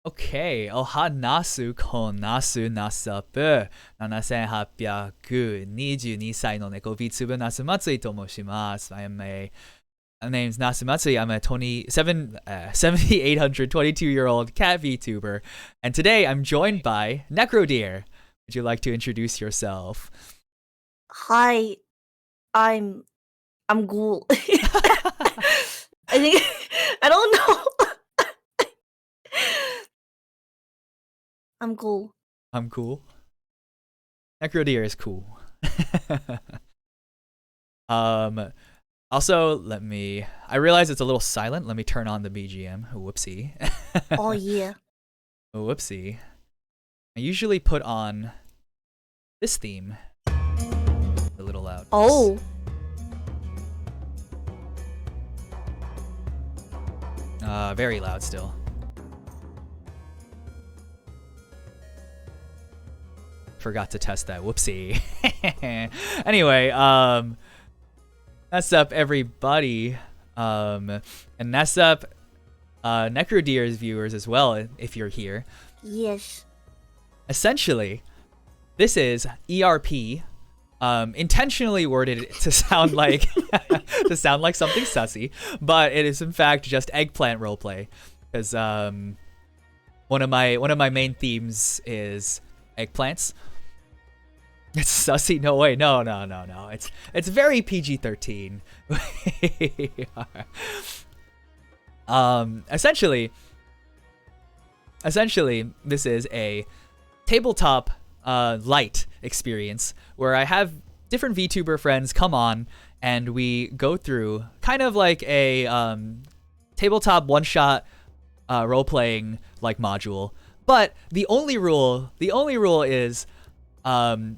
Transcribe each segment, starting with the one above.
OK、おはなすこなすなさぶ7822歳の猫 VTuber ナスマツイと申します。My name's Nasu Matsui. I'm a 7,822-year-old cat VTuber. And today I'm joined by Necrodeer. Would you like to introduce yourself? Hi, I'm I'm Ghoul. I think I don't know. I'm Ghoul. I'm cool. Necrodeer is cool. Also, I realize it's a little silent. Let me turn on the BGM. Whoopsie. Oh yeah. Whoopsie. I usually put on this theme. A little loud. Oh. Very loud still. Forgot to test that. Whoopsie. Anyway, that's up everybody. And that's up Necrodeer's viewers as well, if you're here. Yes. Essentially, this is ERP, intentionally worded to sound like something sussy, but it is in fact just eggplant roleplay, because one of my main themes is eggplants. It's sussy? No way. No. It's very PG-13. Essentially, this is a tabletop light experience where I have different VTuber friends come on and we go through kind of like a tabletop one-shot role-playing like module. But the only rule is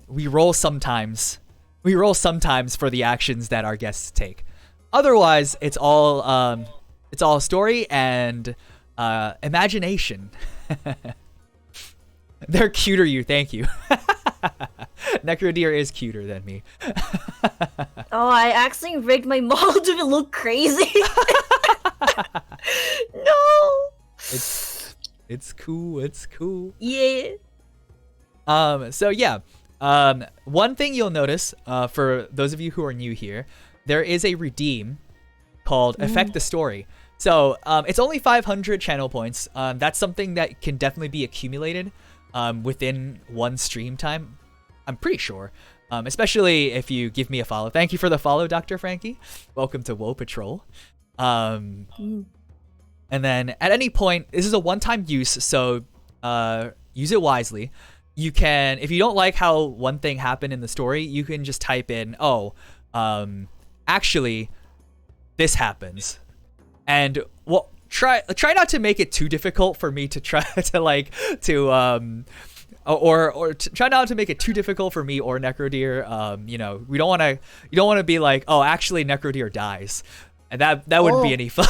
we roll sometimes. We roll sometimes for the actions that our guests take. Otherwise, it's all story and imagination. They're cuter, you. Thank you. Necrodeer is cuter than me. Oh, I actually rigged my model to look crazy. No. It's cool. It's cool. Yeah. So yeah. One thing you'll notice, for those of you who are new here, there is a redeem called Affect the Story. So it's only 500 channel points. That's something that can definitely be accumulated within one stream time. I'm pretty sure. Especially if you give me a follow. Thank you for the follow, Dr. Frankie. Welcome to Woe Patrol. And then at any point, this is a one-time use, so use it wisely. You can, if you don't like how one thing happened in the story, you can just type in, actually, this happens. And well, try not to make it too difficult for me to try to try not to make it too difficult for me or Necrodeer. You know, you don't want to be like, oh, actually Necrodeer dies. And that wouldn't be any fun.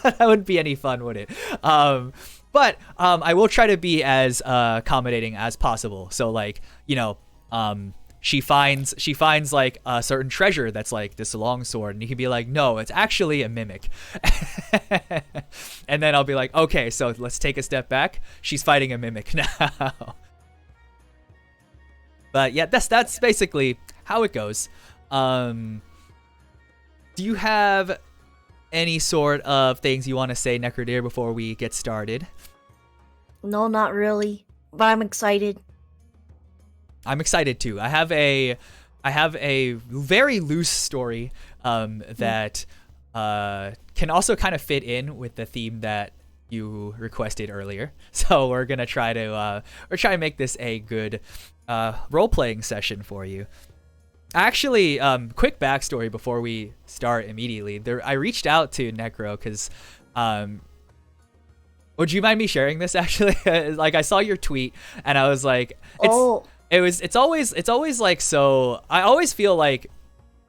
That wouldn't be any fun, would it? But I will try to be as accommodating as possible. So like, you know, she finds like a certain treasure that's like this long sword, and you can be like, no, it's actually a mimic. And then I'll be like, okay, so let's take a step back. She's fighting a mimic now. But yeah, that's basically how it goes. Do you have any sort of things you want to say, Necrodeer, before we get started? No, not really. But I'm excited. I'm excited too. I have a very loose story that can also kind of fit in with the theme that you requested earlier. So we're gonna try to make this a good role-playing session for you. Actually, quick backstory before we start immediately. I reached out to Necro because, would you mind me sharing this? Actually, like I saw your tweet and I was like, it's always like, so I always feel like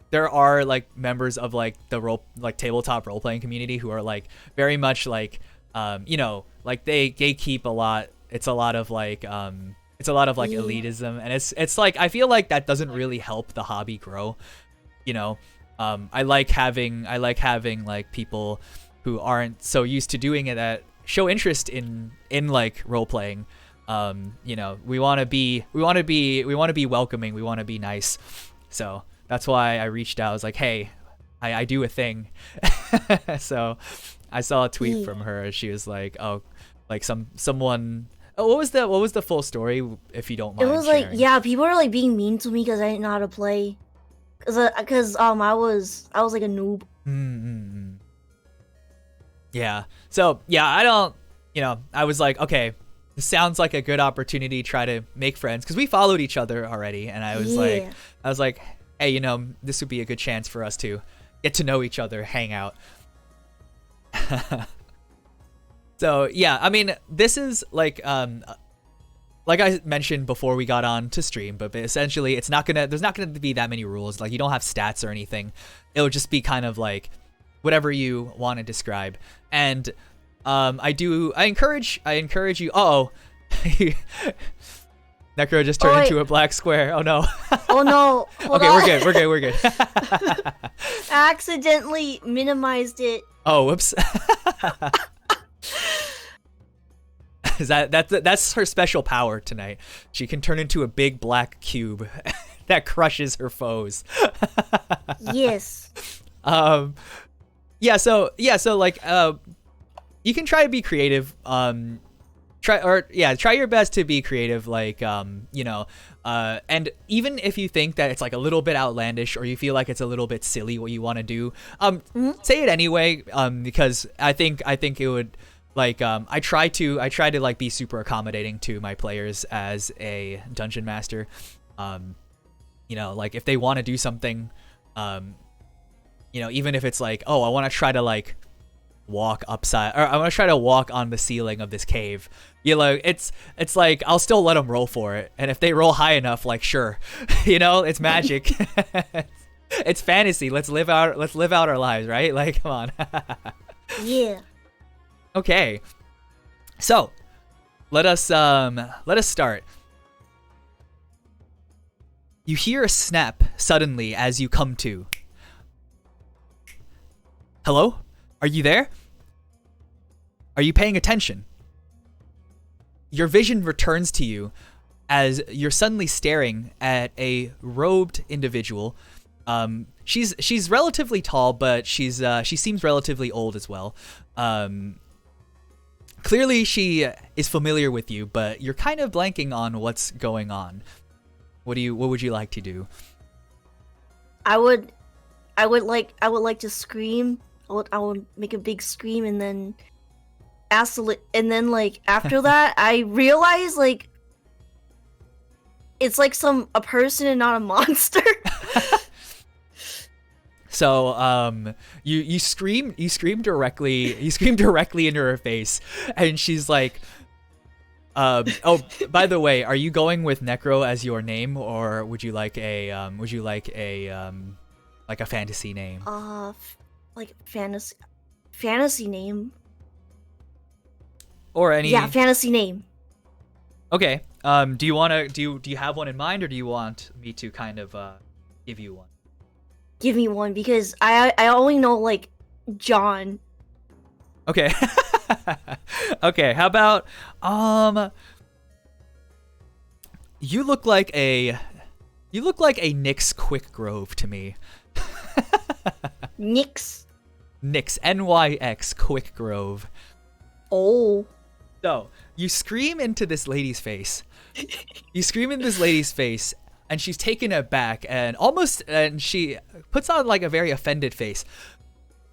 there are like members of like the tabletop role playing community who are like very much like, you know, like they gatekeep a lot. It's a lot of like elitism, and it's like I feel like that doesn't really help the hobby grow, you know. I like having like people who aren't so used to doing it show interest in like role playing. You know, we want to be welcoming. We want to be nice. So that's why I reached out. I was like, hey, I do a thing. So I saw a tweet from her. She was like, oh, like someone. Oh, what was the full story? If you don't mind. It was sharing? like, yeah, people were like being mean to me because I didn't know how to play. Cause I was like a noob. Yeah. So yeah, I don't. You know, I was like, okay, this sounds like a good opportunity to try to make friends because we followed each other already, and I was like, hey, you know, this would be a good chance for us to get to know each other, hang out. So yeah, I mean, this is like I mentioned before we got on to stream, but essentially there's not gonna be that many rules. Like, you don't have stats or anything. It'll just be kind of like whatever you want to describe. And I encourage you. Necro just turned into a black square. Oh no. Oh no. Okay, we're good. I accidentally minimized it. Oh, whoops. That's her special power tonight. She can turn into a big black cube that crushes her foes. Yes. So like you can try to be creative. Try your best to be creative, like you know, and even if you think that it's like a little bit outlandish or you feel like it's a little bit silly what you want to do, say it anyway, because I think it would, like, I try to like be super accommodating to my players as a dungeon master. You know, like if they want to do something, you know, even if it's like, oh, I want to try to like walk upside, or I want to try to walk on the ceiling of this cave, you know, it's like I'll still let them roll for it, and if they roll high enough, like, sure. You know, it's magic. It's fantasy. Let's live out our lives, right? Like, come on. Yeah. Okay, so let us start. You hear a snap suddenly as you come to. Hello? Are you there? Are you paying attention? Your vision returns to you as you're suddenly staring at a robed individual. She's relatively tall, but she seems relatively old as well. Clearly she is familiar with you, but you're kind of blanking on what's going on. What would you like to do? I would like to scream. I would make a big scream and then and then like after that I realize like it's like a person and not a monster. So you scream directly into her face, and she's like, oh, by the way, are you going with Necro as your name, or would you like a fantasy name? Like fantasy name. Or any. Yeah, fantasy name. Okay. Do you have one in mind, or do you want me to kind of give you one? Give me one, because I only know like John. Okay. Okay, how about you look like a Nyx Quickgrove to me. Nyx NYX Quickgrove. Oh. So you scream into this lady's face. And she's taken aback and she puts on like a very offended face.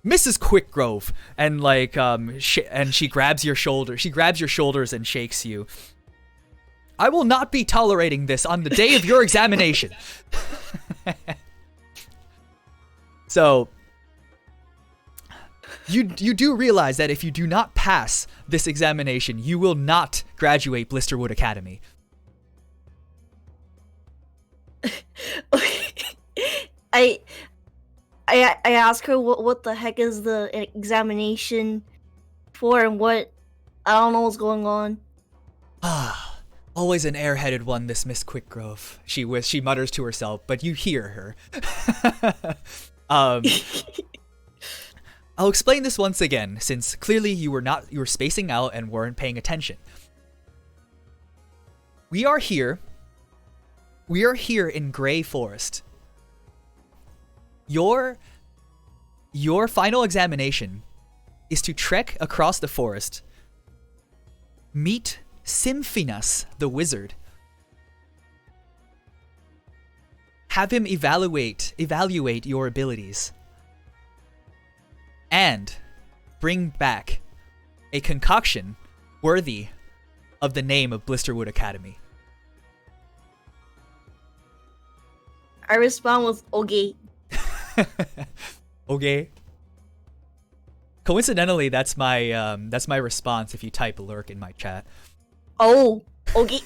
Mrs. Quickgrove, and like she grabs your shoulder. She grabs your shoulders and shakes you. I will not be tolerating this on the day of your examination. So you do realize that if you do not pass this examination, you will not graduate Blisterwood Academy. I ask her what the heck is the examination for, and I don't know what's going on. Ah, always an airheaded one, this Miss Quickgrove. She mutters to herself, but you hear her. I'll explain this once again, since clearly you were spacing out and weren't paying attention. We are here in Grey Forest. Your final examination is to trek across the forest, meet Symphinas, the wizard, have him evaluate your abilities, and bring back a concoction worthy of the name of Blisterwood Academy. I respond with okay. Okay. Coincidentally, that's my response if you type lurk in my chat. Oh, okay.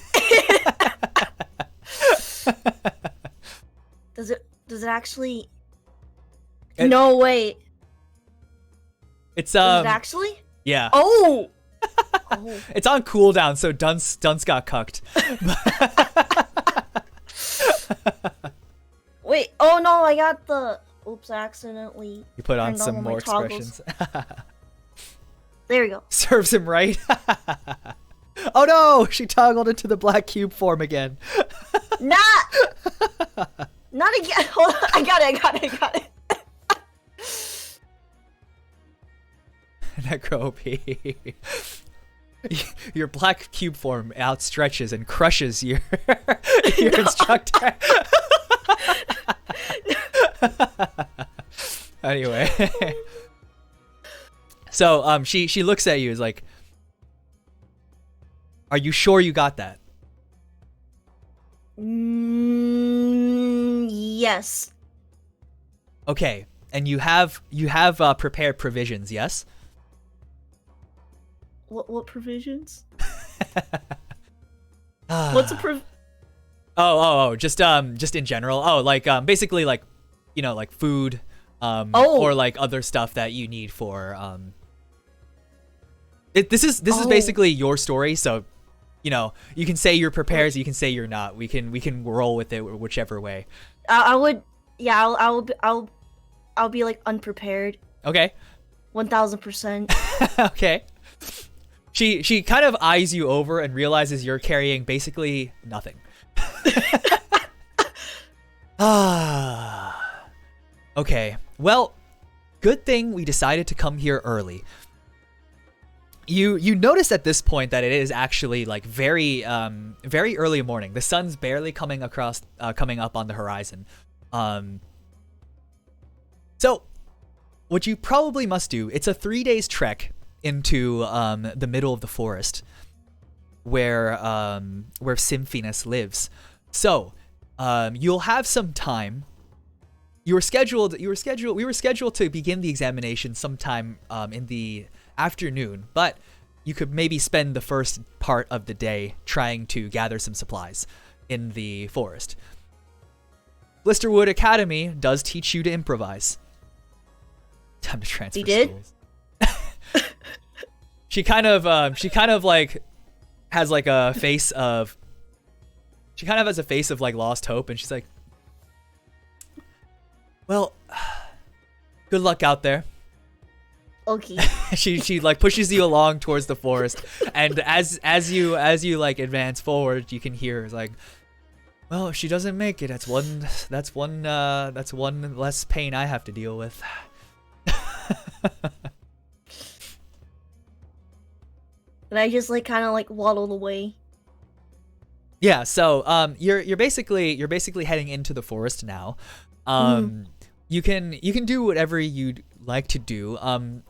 Does it actually? No, wait. It's Does it actually? Yeah. Oh. It's on cooldown, so Dunce got cucked. Wait. Oh no, I got the. Oops, I accidentally. You put on turned some all more my toggles. expressions. There we go. Serves him right. Oh no, she toggled into the black cube form again. Not again. Hold on. I got it. Necro OP. Your black cube form outstretches and crushes your instructor. Anyway. So she looks at you, is like, are you sure you got that? Yes. Okay, and you have prepared provisions, yes? What provisions? Ah. What's a just in general. Oh, like basically like, you know, like food, or like other stuff that you need for This is basically your story, so you know, you can say you're prepared, you can say you're not. We can roll with it whichever way. I'll be like unprepared. Okay. 1000%. Okay. She kind of eyes you over and realizes you're carrying basically nothing. Okay. Well, good thing we decided to come here early. You notice at this point that it is actually like very early morning. The sun's barely coming up on the horizon. So what you probably must do, it's a 3 days trek into the middle of the forest where Symphinas lives. So you'll have some time. We were scheduled to begin the examination sometime in the afternoon, but you could maybe spend the first part of the day trying to gather some supplies in the forest. Blisterwood Academy does teach you to improvise. Time to transfer. He did? Schools. She kind of like has like a face of like lost hope, and she's like, well, good luck out there. Okay. she like pushes you along towards the forest, and as you like advance forward, you can hear like, well, if she doesn't make it, that's one less pain I have to deal with. And I just like kind of like waddled away. Yeah, so you're basically heading into the forest now. You can do whatever you'd like to do.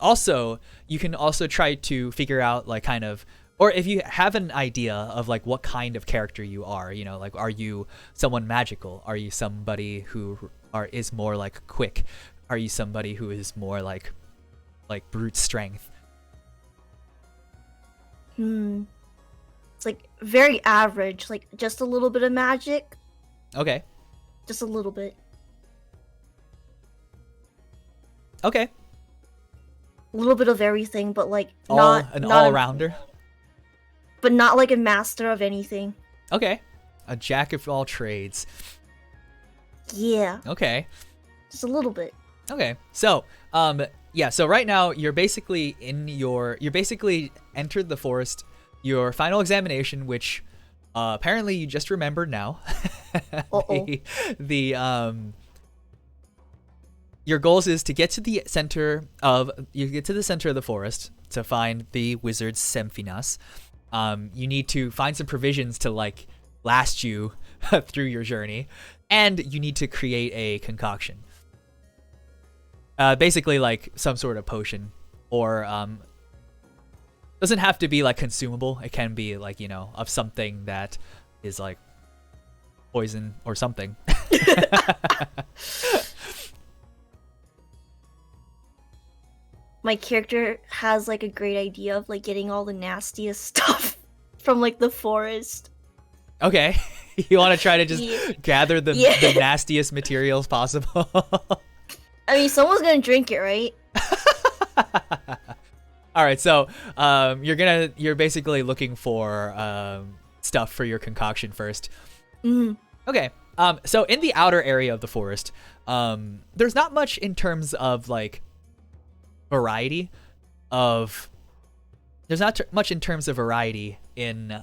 Also, you can also try to figure out like kind of, or if you have an idea of like what kind of character you are, you know, like are you someone magical? Are you somebody who is more like quick? Are you somebody who is more like brute strength? It's like very average, like just a little bit of magic. Okay. Just a little bit. Okay. A little bit of everything, but like All rounder. But not like a master of anything. Okay. A jack of all trades. Yeah. Okay. Just a little bit. Okay. So, Yeah, so right now you're basically entered the forest, your final examination, which apparently you just remembered now. Uh-oh. the your goals is to get to the center of the forest to find the wizard Semphinas. You need to find some provisions to like last you through your journey, and you need to create a concoction. Basically like some sort of potion, or doesn't have to be like consumable. It can be like, you know, of something that is like poison or something. My character has like a great idea of like getting all the nastiest stuff from like the forest. Okay. You want to try to just gather the nastiest materials possible. I mean, someone's gonna drink it, right? All right, so you're basically looking for stuff for your concoction first. Okay. So in the outer area of the forest, there's not much in terms of like variety of. There's not much in terms of variety in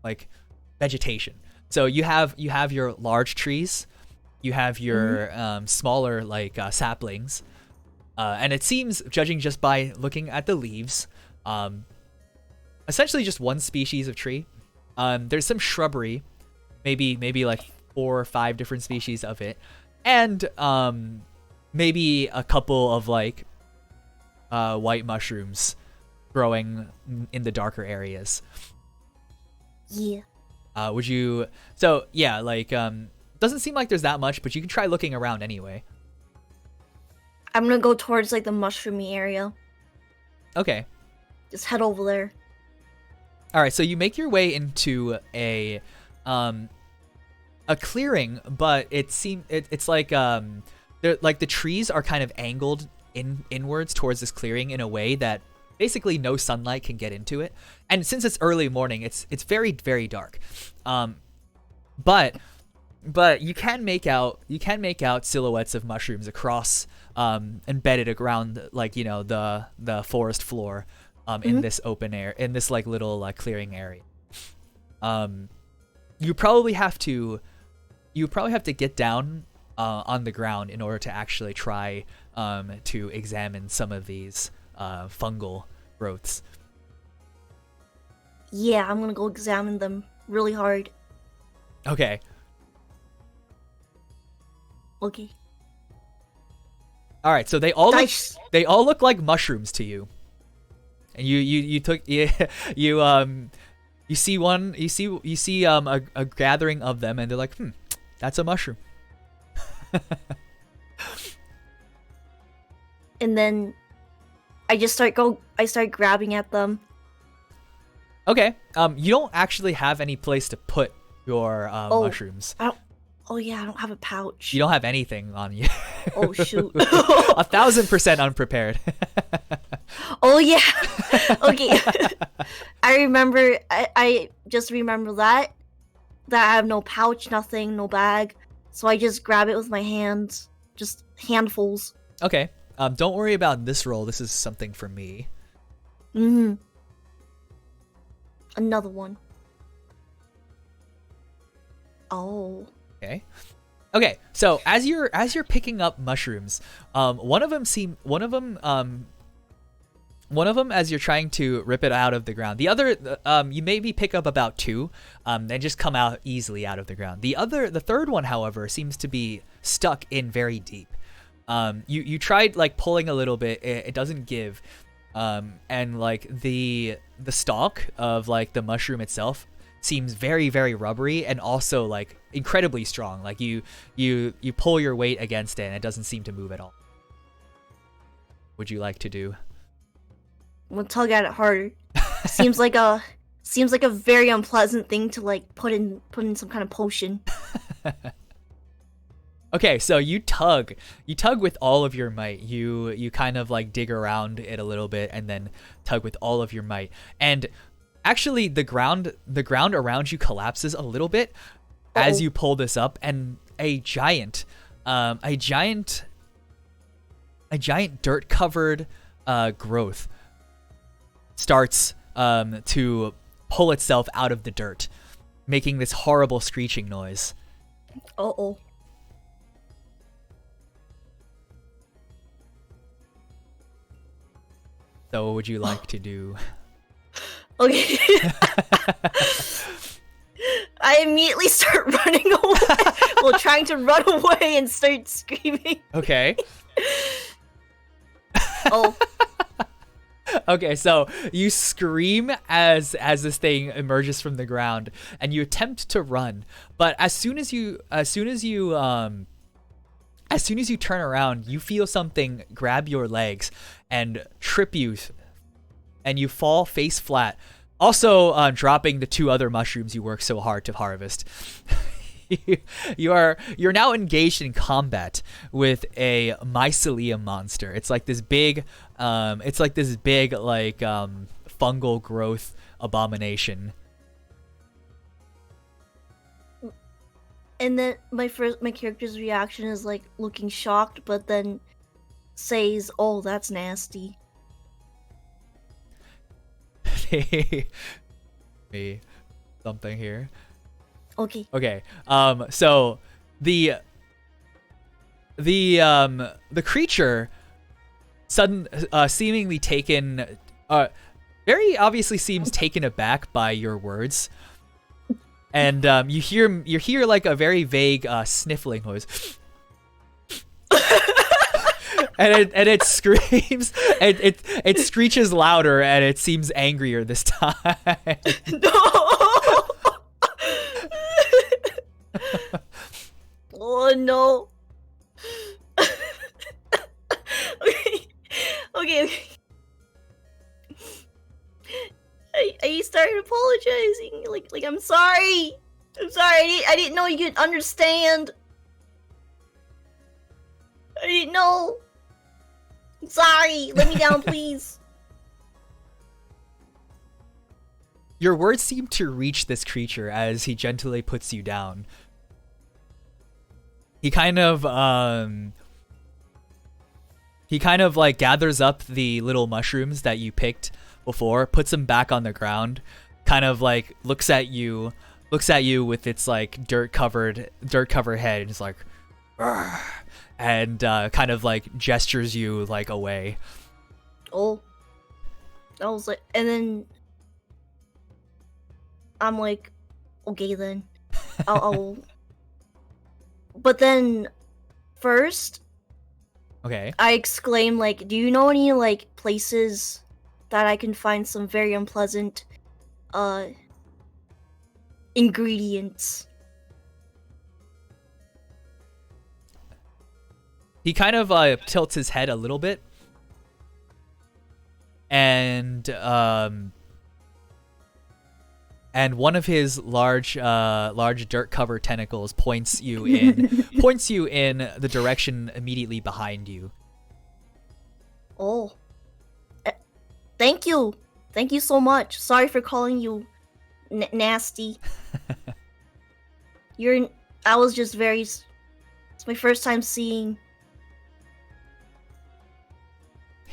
like vegetation. So you have your large trees, you have your smaller like saplings, and it seems, judging just by looking at the leaves, essentially just one species of tree. There's some shrubbery, maybe like 4 or 5 different species of it, and maybe a couple of like white mushrooms growing in the darker areas. Yeah. Would you? So yeah, like doesn't seem like there's that much, but you can try looking around anyway. I'm gonna go towards like the mushroomy area. Okay. Just head over there. All right, so you make your way into a clearing, but it's like like the trees are kind of angled inwards towards this clearing in a way that basically no sunlight can get into it. And since it's early morning, it's very, very dark. But you can make out silhouettes of mushrooms across embedded around, like, you know, the forest floor in this open air, in this like little clearing area. You probably have to get down on the ground in order to actually try to examine some of these fungal growths. Yeah, I'm gonna go examine them really hard. Okay. Okay. All right, so they all look like mushrooms to you, and you see a gathering of them, and they're like, that's a mushroom. And then I start grabbing at them. Okay. You don't actually have any place to put your mushrooms. I don't have a pouch. You don't have anything on you. Oh shoot. 1,000% unprepared. Oh yeah. Okay. I just remember that I have no pouch, nothing, no bag. So I just grab it with my hands, just handfuls. Okay. Don't worry about this roll. This is something for me. Another one. Oh. Okay. So as you're picking up mushrooms, one of them as you're trying to rip it out of the ground. The other, you maybe pick up about 2, and just come out easily out of the ground. The third one, however, seems to be stuck in very deep. You tried like pulling a little bit, it doesn't give, and like the stalk of like the mushroom itself seems very, very rubbery and also like incredibly strong. Like you pull your weight against it and it doesn't seem to move at all. Would you like to do? I'm gonna tug at it harder. Seems like a very unpleasant thing to like put in some kind of potion. Okay, so you tug with all of your might. You kind of like dig around it a little bit and then tug with all of your might. And actually the ground around you collapses a little bit as you pull this up, and a giant a giant dirt-covered growth starts to pull itself out of the dirt, making this horrible screeching noise. Uh-oh. So what would you like to do? Okay. I immediately start running away. Well, trying to run away and start screaming. Okay. Oh. Okay, so you scream as this thing emerges from the ground, and you attempt to run, but as soon as you turn around, you feel something grab your legs and trip you, and you fall face flat. Also, dropping the 2 other mushrooms you worked so hard to harvest. You're now engaged in combat with a mycelium monster. It's like this big, fungal growth abomination. And then my character's reaction is like looking shocked, but then says, "Oh, that's nasty." Me something here. Okay. Okay. So the creature seemingly taken very obviously seems taken aback by your words. And you hear like a very vague sniffling noise. and it screams, and it screeches louder, and it seems angrier this time. No. Oh no. Okay. I started apologizing. Like I'm sorry. I didn't know you could understand. I didn't know. I'm sorry. Let me down, please. Your words seem to reach this creature as he gently puts you down. He kind of like gathers up the little mushrooms that you picked before, puts them back on the ground, kind of like looks at you with its like dirt covered head, and is like, "Argh," and kind of like gestures you like away. Oh. I was like, and then I'm like, okay then. I'll But then first, okay, I exclaim like, do you know any like places that I can find some very unpleasant ingredients? he kind of tilts his head a little bit, and one of his large dirt-covered tentacles points you in the direction immediately behind you. Oh. Thank you so much. Sorry for calling you nasty. I was just very. It's my first time seeing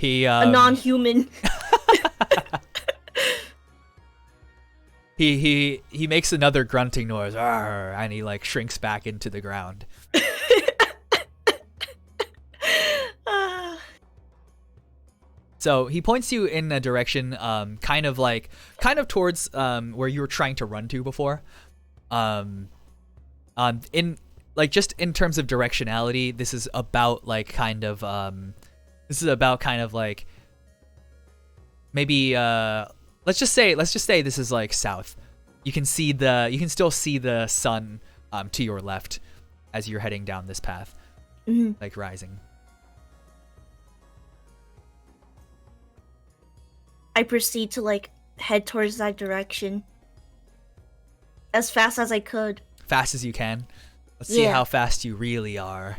a non-human. He makes another grunting noise, "Arr," and he like shrinks back into the ground. So he points you in a direction, kind of towards where you were trying to run to before. In like just in terms of directionality, this is about kind of like maybe let's just say this is like south. You can still see the sun to your left as you're heading down this path, like rising. I proceed to like head towards that direction as fast as I could. Fast as you can. Let's see how fast you really are.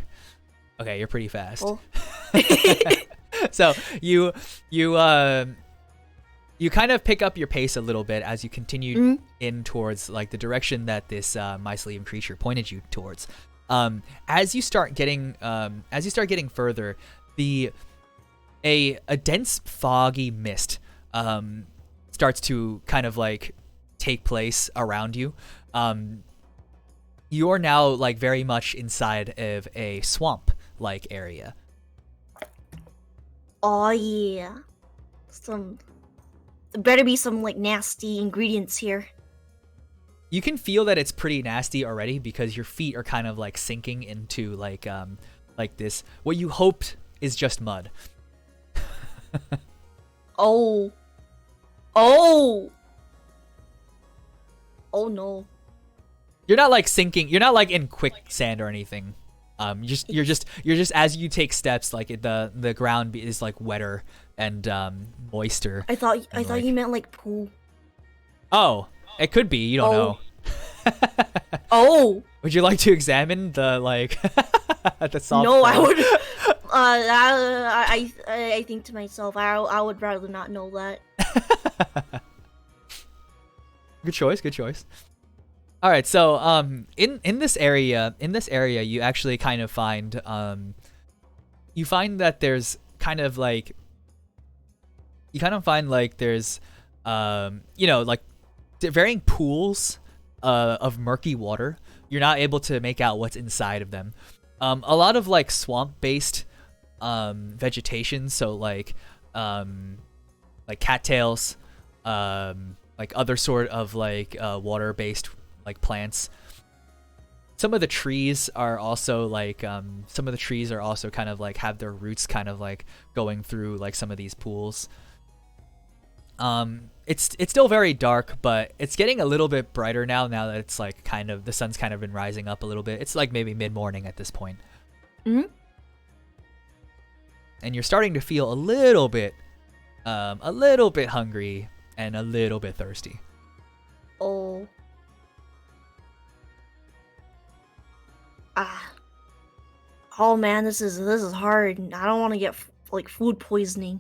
Okay, you're pretty fast. Well. So you kind of pick up your pace a little bit as you continue in towards like the direction that this mycelium creature pointed you towards. As you start getting further, the a dense foggy mist starts to kind of like take place around you. You're now like very much inside of a swamp like area. Oh yeah. There better be some like nasty ingredients here. You can feel that it's pretty nasty already because your feet are kind of like sinking into like this what you hoped is just mud. Oh. Oh. Oh no. You're not like sinking. You're not like in quicksand or anything. You're just as you take steps, like the ground is like wetter and moister. I thought like... you meant like pool. Oh, it could be. You don't know. Oh. Would you like to examine the like the soft? No, I would. I think to myself, I would rather not know that. Good choice. Good choice. All right, so in this area, you actually kind of find you find that there's kind of like there's like varying pools of murky water. You're not able to make out what's inside of them. A lot of like swamp-based vegetation, so like cattails, like other sort of like water-based like plants. Some of the trees are also like kind of like have their roots kind of like going through like some of these pools. It's still very dark, but it's getting a little bit brighter now that it's like kind of the sun's kind of been rising up a little bit. It's like maybe mid-morning at this point. Mm-hmm. And you're starting to feel a little bit hungry and a little bit thirsty. Oh. Oh man, this is hard. I don't want to get like food poisoning.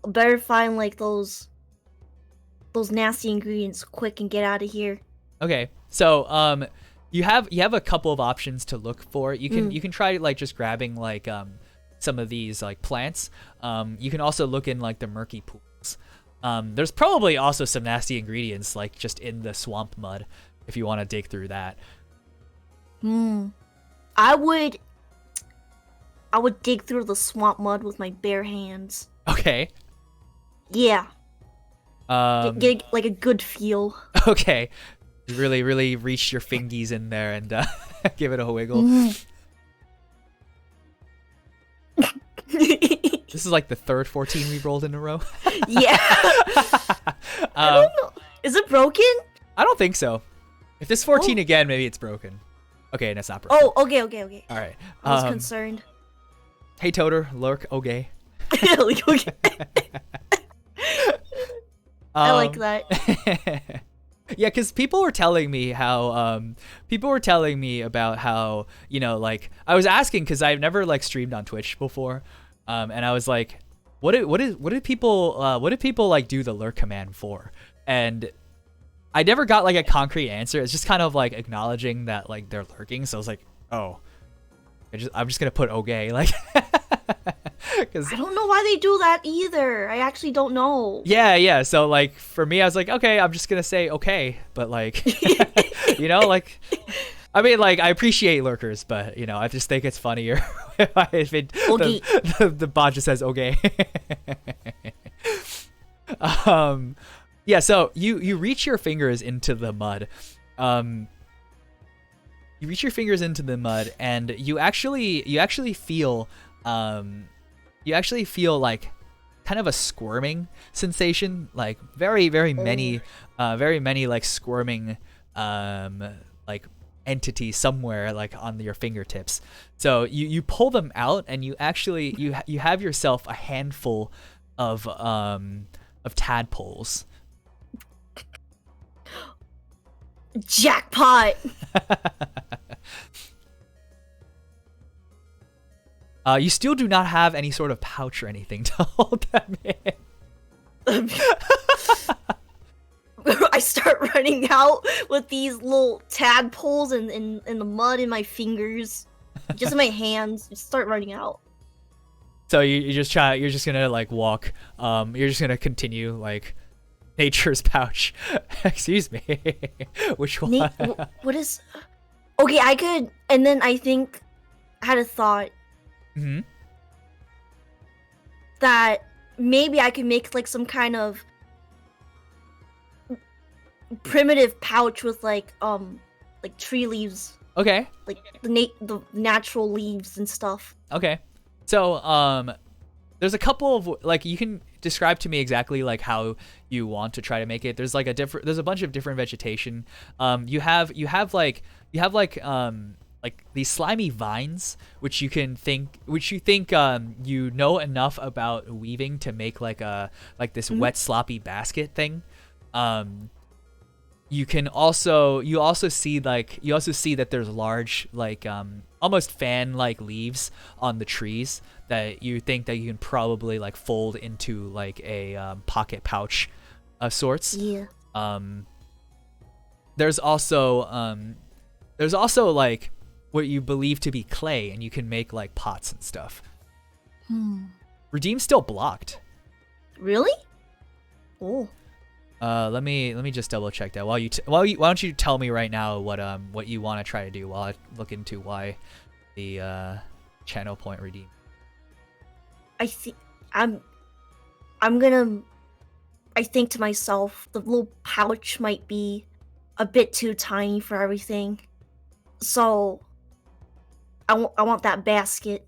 Better find like those nasty ingredients quick and get out of here. Okay, so you have a couple of options to look for. You can try like just grabbing like some of these like plants. You can also look in like the murky pools. There's probably also some nasty ingredients like just in the swamp mud if you want to dig through that. I would dig through the swamp mud with my bare hands. Okay. Yeah. Get like a good feel. Okay. Really, really reach your fingies in there and give it a wiggle. This is like the third 14 we rolled in a row. Yeah. I don't know. Is it broken? I don't think so. If this 14 again, maybe it's broken. Okay, that's not broken. Oh, okay. All right. I was concerned. Hey, Toter, lurk, okay. Okay. I like that. Yeah, because people were telling me about how, you know, like I was asking because I've never like streamed on Twitch before, and I was like, what did people like do the lurk command for? And I never got like a concrete answer. It's just kind of like acknowledging that like they're lurking. So I was like, oh, I'm just gonna put okay, like. Cause I don't know why they do that either. I actually don't know. Yeah. So like for me, I was like, okay, I'm just gonna say okay, but like, you know, like, I mean, like I appreciate lurkers, but you know, I just think it's funnier if the bot just says okay. Yeah. So you reach your fingers into the mud. You reach your fingers into the mud, and you actually feel like kind of a squirming sensation, like very many like squirming like entities somewhere like on your fingertips. So you pull them out, and you have yourself a handful of tadpoles. Jackpot. You still do not have any sort of pouch or anything to hold them in. I start running out with these little tadpoles in the mud in my fingers. Just in my hands, just start running out. So you just try. You're just gonna like walk. You're just gonna continue like nature's pouch. Excuse me. Which one? What is? Okay, I could. And then I think I had a thought Hmm. that maybe I could make like some kind of primitive pouch with like tree leaves, Okay. like the natural leaves and stuff. Okay. So there's a couple of like you can describe to me exactly like how you want to try to make it. There's like there's a bunch of different vegetation. You have like these slimy vines which you think you know enough about weaving to make like this wet sloppy basket thing. You also see that there's large like almost fan like leaves on the trees that you think that you can probably like fold into like a pocket pouch of sorts. Yeah. There's also like what you believe to be clay, and you can make like pots and stuff. Redeem's still blocked. Really? Oh. Let me just double check that. Why don't you tell me right now what you want to try to do while I look into why the channel point redeem. I think I think to myself, the little pouch might be a bit too tiny for everything. So I want that basket.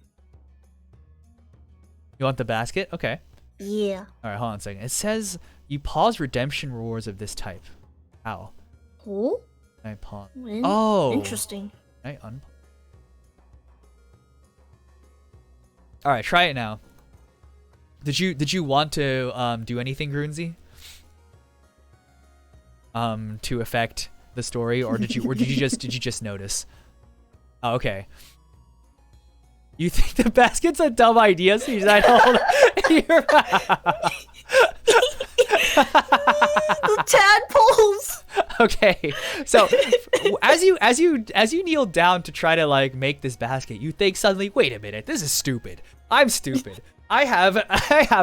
You want the basket? Okay. Yeah. All right, hold on a second. It says you pause redemption rewards of this type. How? Oh? I pause. Oh. Interesting. I unpause. All right, try it now. Did you want to do anything, Grunzy? To affect the story, or did you just notice? Oh, okay. You think the basket's a dumb idea, so you just hold your the tadpoles. Okay, so as you kneel down to try to like make this basket, you think suddenly, wait a minute, this is stupid. I'm stupid. I have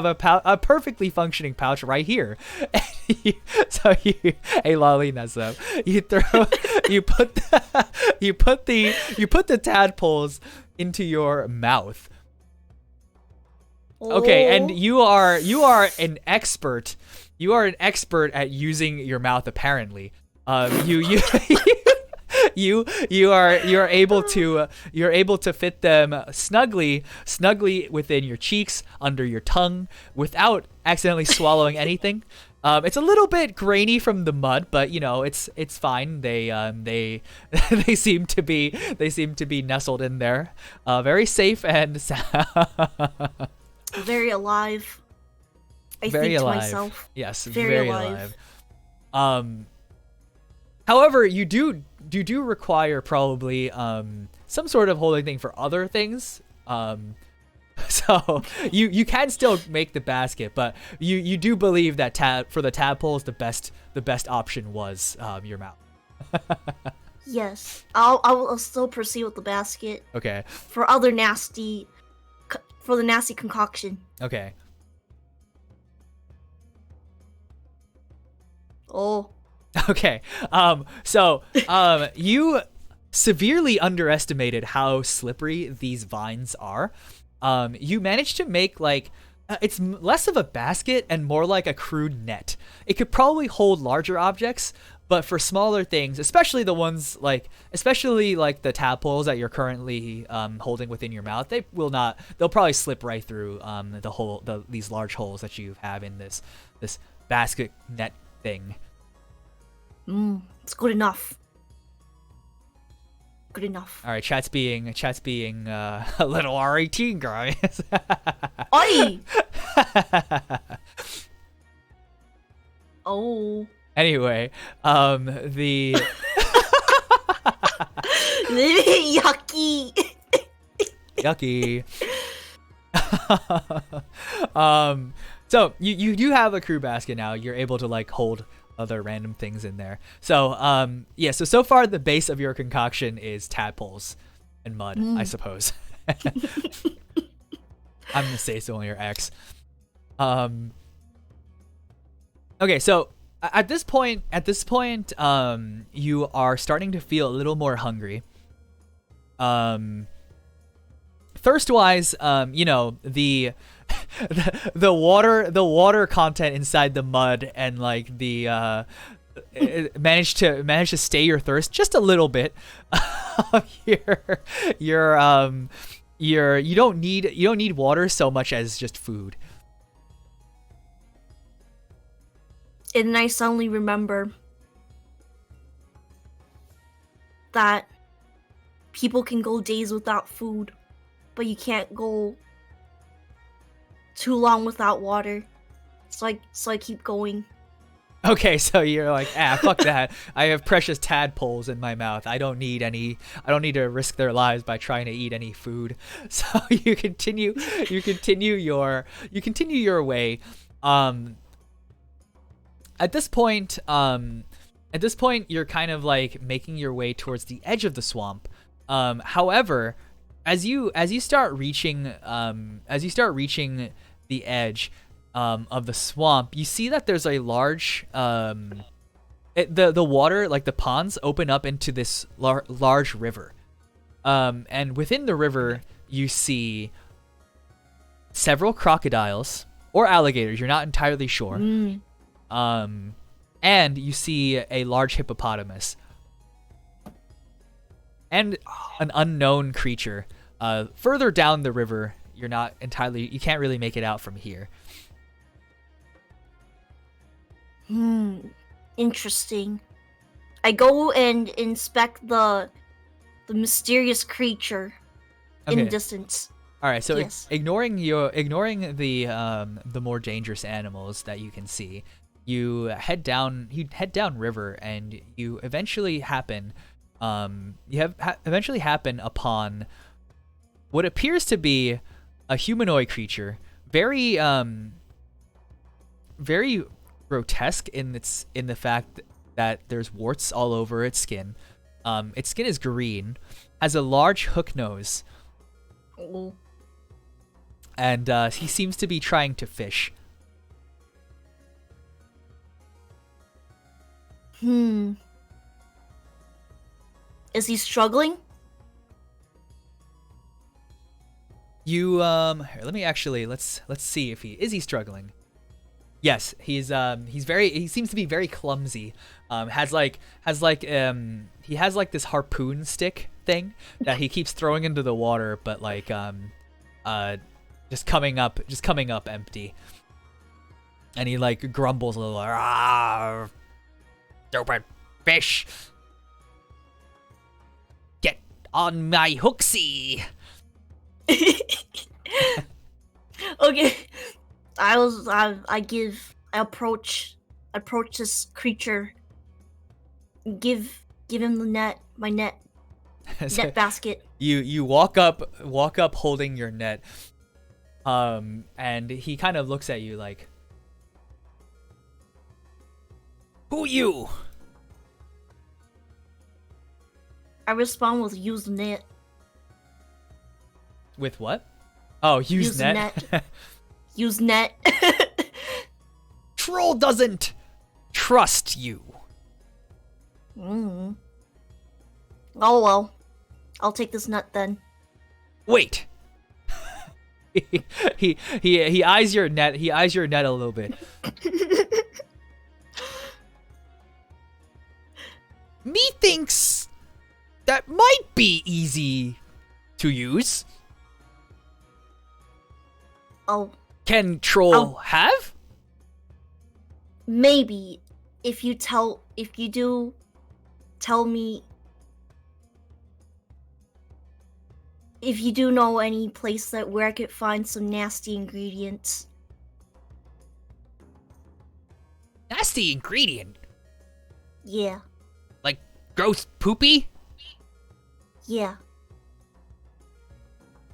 a perfectly functioning pouch right here. Hey Lolly Nasu, you put the tadpoles into your mouth. Okay, and you are an expert. You are an expert at using your mouth apparently. You are able to fit them snugly within your cheeks, under your tongue, without accidentally swallowing anything. It's a little bit grainy from the mud, but you know it's fine. They seem to be nestled in there, very safe and very alive. I very think alive. to myself. Yes, very alive. However, you do require probably some sort of holding thing for other things. So you can still make the basket, but you do believe that for the tadpoles the best option was your mouth. Yes, I'll still proceed with the basket. Okay. For the nasty concoction. Okay. Oh. Okay. So you severely underestimated how slippery these vines are. You managed to make like it's less of a basket and more like a crude net. It could probably hold larger objects, but for smaller things, especially the the tadpoles that you're currently holding within your mouth, they'll probably slip right through these large holes that you have in this basket net thing. It's good enough. Good enough. All right, chat's being a little R18, guys. Oi! Oh. Anyway, the yucky. Yucky. So you do have a crew basket now. You're able to like hold other random things in there. So so far the base of your concoction is tadpoles. and mud, I suppose. I'm gonna say it's only your ex. Okay, so at this point, you are starting to feel a little more hungry. Thirst-wise, the the water content inside the mud and like the it managed to stay your thirst just a little bit. You don't need water so much as just food. And then I suddenly remember that people can go days without food, but you can't go too long without water. So I keep going. Okay, so you're like, fuck that. I have precious tadpoles in my mouth. I don't need to risk their lives by trying to eat any food. So you continue your way. At this point, you're kind of like making your way towards the edge of the swamp. However, as you start reaching the edge of the swamp, you see that there's a large the water, like the ponds, open up into this large river. And within the river, you see several crocodiles or alligators. You're not entirely sure. And you see a large hippopotamus and an unknown creature. Further down the river, you can't really make it out from here. Interesting. I go and inspect the mysterious creature in the distance. All right, so yes. ignoring the more dangerous animals that you can see, you head down river, and you eventually happen upon what appears to be a humanoid creature, very grotesque in the fact that there's warts all over its skin. Its skin is green, has a large hook nose, and he seems to be trying to fish. Is he struggling? You here, let's see if is he struggling. Yes, he seems to be very clumsy. He has like this harpoon stick thing that he keeps throwing into the water, but like just coming up empty. And he like grumbles a little, "Ah, stupid fish. Get on my hooksy." Okay. I approach this creature. Give him the net, my net basket. You walk up holding your net. And he kind of looks at you like, "Who you?" I respond with use net. With what? Oh, use net. Use net. Troll doesn't trust you. Oh well, I'll take this net then. Wait. he eyes your net. He eyes your net a little bit. Methinks that might be easy to use. Can troll have? Maybe if you do tell me, if you do know any place where I could find some nasty ingredients. Nasty ingredient? Yeah. Like gross poopy? Yeah.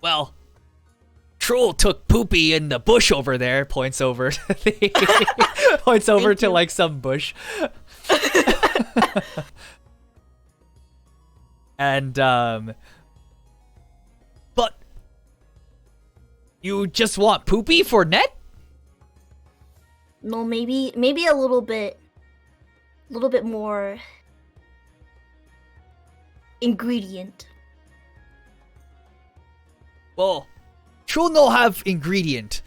Well, Troll took poopy in the bush over there. Points over to like some bush. And But you just want poopy for net? No, maybe a little bit more ingredient. Well, Troll no have ingredient.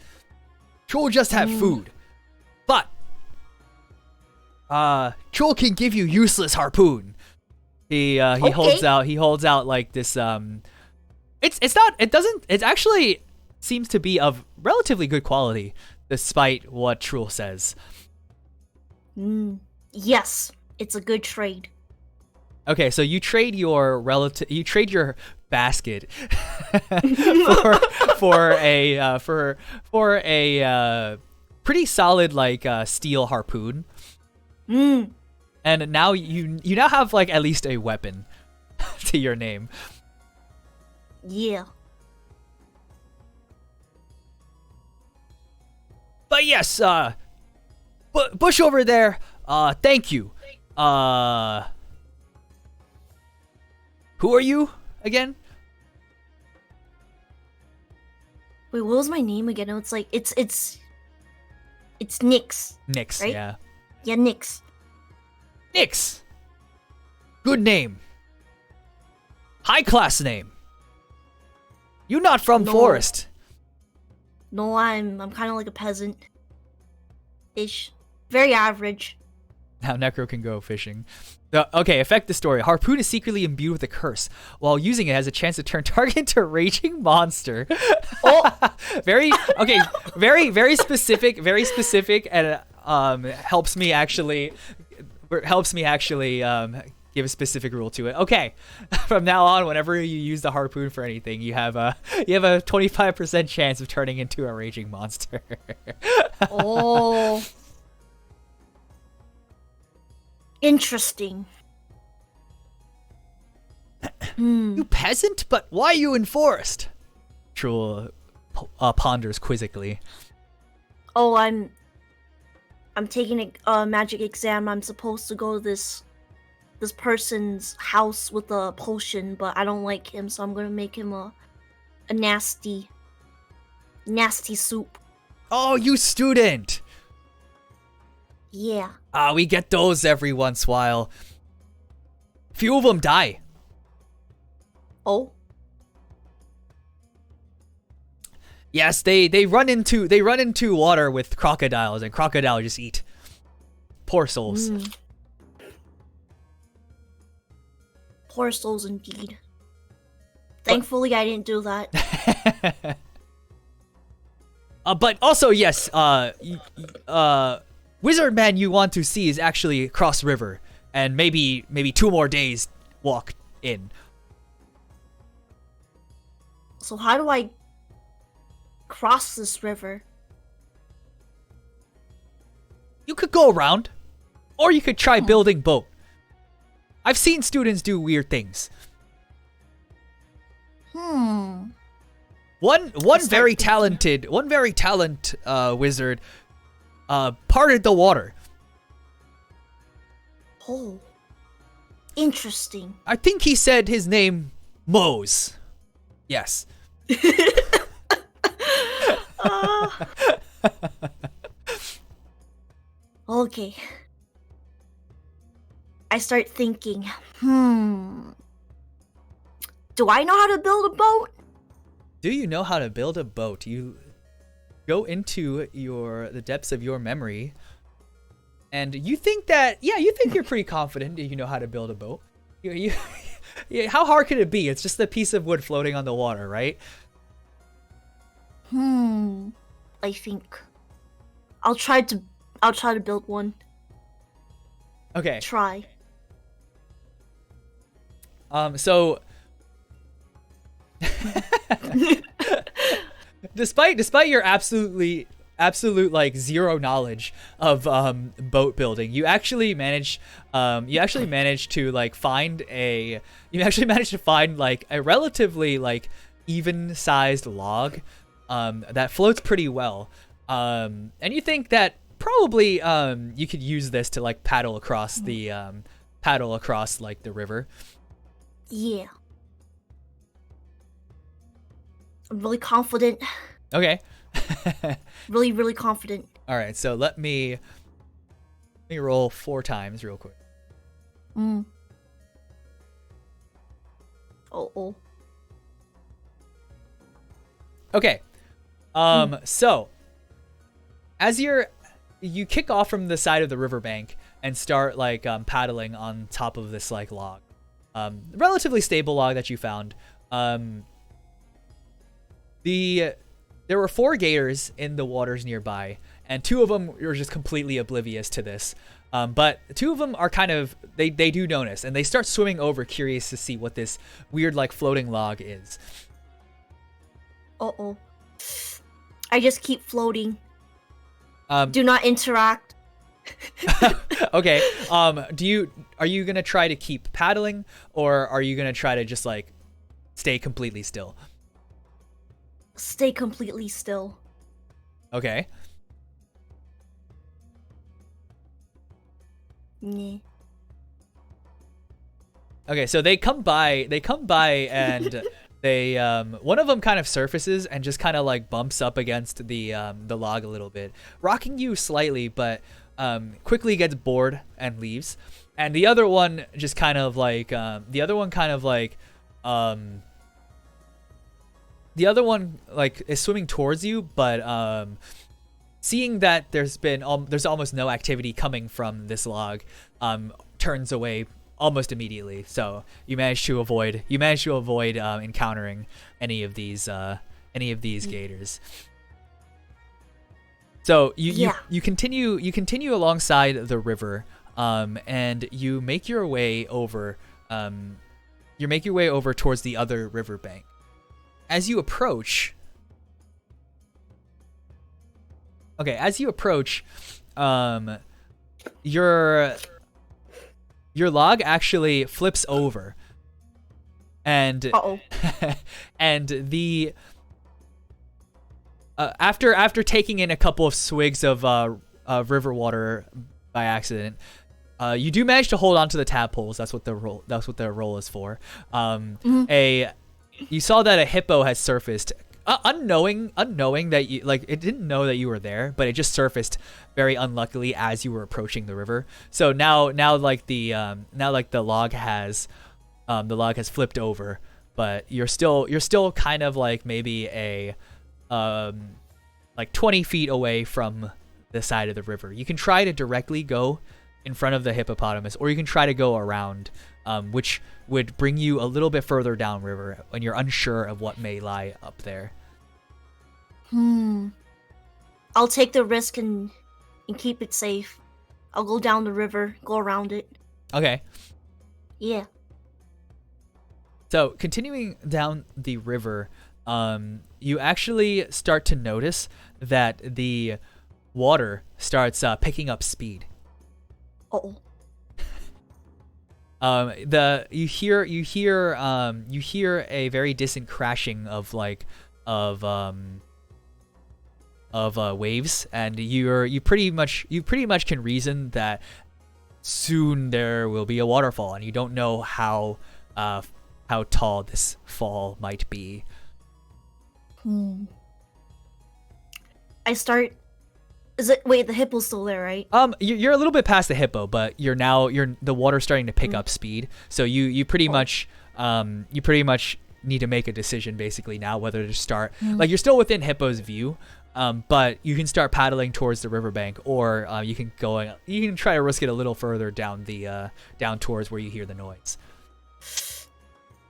Troll just have food. But Troll can give you useless harpoon. He holds out like this it actually seems to be of relatively good quality despite what Troll says. Yes, it's a good trade. Okay, so you trade your basket for a pretty solid like steel harpoon. And now you now have like at least a weapon to your name. Yeah. But yes, Bush over there, thank you. Who are you again? Wait, what was my name again? It's like it's Nix. Nix, right? Yeah. Yeah, Nix. Nix. Good name. High class name. You not from No. Forest. No, I'm kind of like a peasant. Ish. Very average. Now Necro can go fishing. Okay, affect the story. Harpoon is secretly imbued with a curse. While using it, has a chance to turn target into a raging monster. Oh, Very specific, and helps me actually give a specific rule to it. Okay, from now on, whenever you use the harpoon for anything, you have a 25% chance of turning into a raging monster. oh. Interesting. You peasant, but why are you in forest? Troll ponders quizzically. Oh, I'm taking a magic exam. I'm supposed to go to this person's house with a potion, but I don't like him, so I'm gonna make him a nasty soup. Oh, you student! Yeah. We get those every once in a while. Few of them die. Oh. Yes, they run into water with crocodiles, and crocodiles just eat. Poor souls. Poor souls indeed. Thankfully, I didn't do that. But also, yes, Wizard Man you want to see is actually cross river, and maybe 2 more days walk in. So how do I cross this river? You could go around, or you could try building boat. I've seen students do weird things. One very talented wizard parted the water. Oh, interesting. I think he said his name Mose. Yes. Okay. I start thinking, do I know how to build a boat? Do you know how to build a boat? You go into the depths of your memory, and you think you're pretty confident that you know how to build a boat. Yeah, how hard could it be? It's just a piece of wood floating on the water, right? I think I'll try to build one. Okay. Try. So despite your absolute like zero knowledge of boat building, you actually managed to find like a relatively like even sized log that floats pretty well, and you think that probably you could use this to like paddle across like the river. Yeah. I'm really confident. Okay. Really, really confident. All right. So let me roll 4 times real quick. Mm. Oh. Okay. So as you kick off from the side of the riverbank and start like paddling on top of this like log, relatively stable log that you found. There were 4 gators in the waters nearby, and 2 of them were just completely oblivious to this. But 2 of them are kind of they do notice, and they start swimming over, curious to see what this weird like floating log is. Uh-oh. I just keep floating. Um, Do not interact. Okay. Are you gonna try to keep paddling, or are you gonna try to just like stay completely still? Stay completely still. Okay. Yeah. Okay, so they come by and they one of them kind of surfaces and just kind of like bumps up against the log a little bit, rocking you slightly, but quickly gets bored and leaves. And the other one just kind of like is swimming towards you, but seeing that there's almost no activity coming from this log, turns away almost immediately. So you managed to avoid encountering any of these gators. So you continue alongside the river, and you make your way over towards the other riverbank. As you approach, your log actually flips over, and and the after taking in a couple of swigs of river water by accident, you do manage to hold on to the tadpoles. That's what the roll is for. You saw that a hippo has surfaced, unknowing that you it didn't know that you were there, but it just surfaced very unluckily as you were approaching the river. So now the log has flipped over, but you're still kind of like maybe a 20 feet away from the side of the river. You can try to directly go in front of the hippopotamus, or you can try to go around, which would bring you a little bit further downriver when you're unsure of what may lie up there. I'll take the risk and keep it safe. I'll go down the river, go around it. Okay. Yeah. So continuing down the river, you actually start to notice that the water starts picking up speed. Uh-oh. You hear a very distant crashing of waves, and you pretty much can reason that soon there will be a waterfall, and you don't know how tall this fall might be. Wait, the hippo's still there, right? You're a little bit past the hippo, but the water's starting to pick up speed. So you pretty much need to make a decision basically now whether to start. Like, you're still within hippo's view, but you can start paddling towards the riverbank, or you can try to risk it a little further down towards where you hear the noise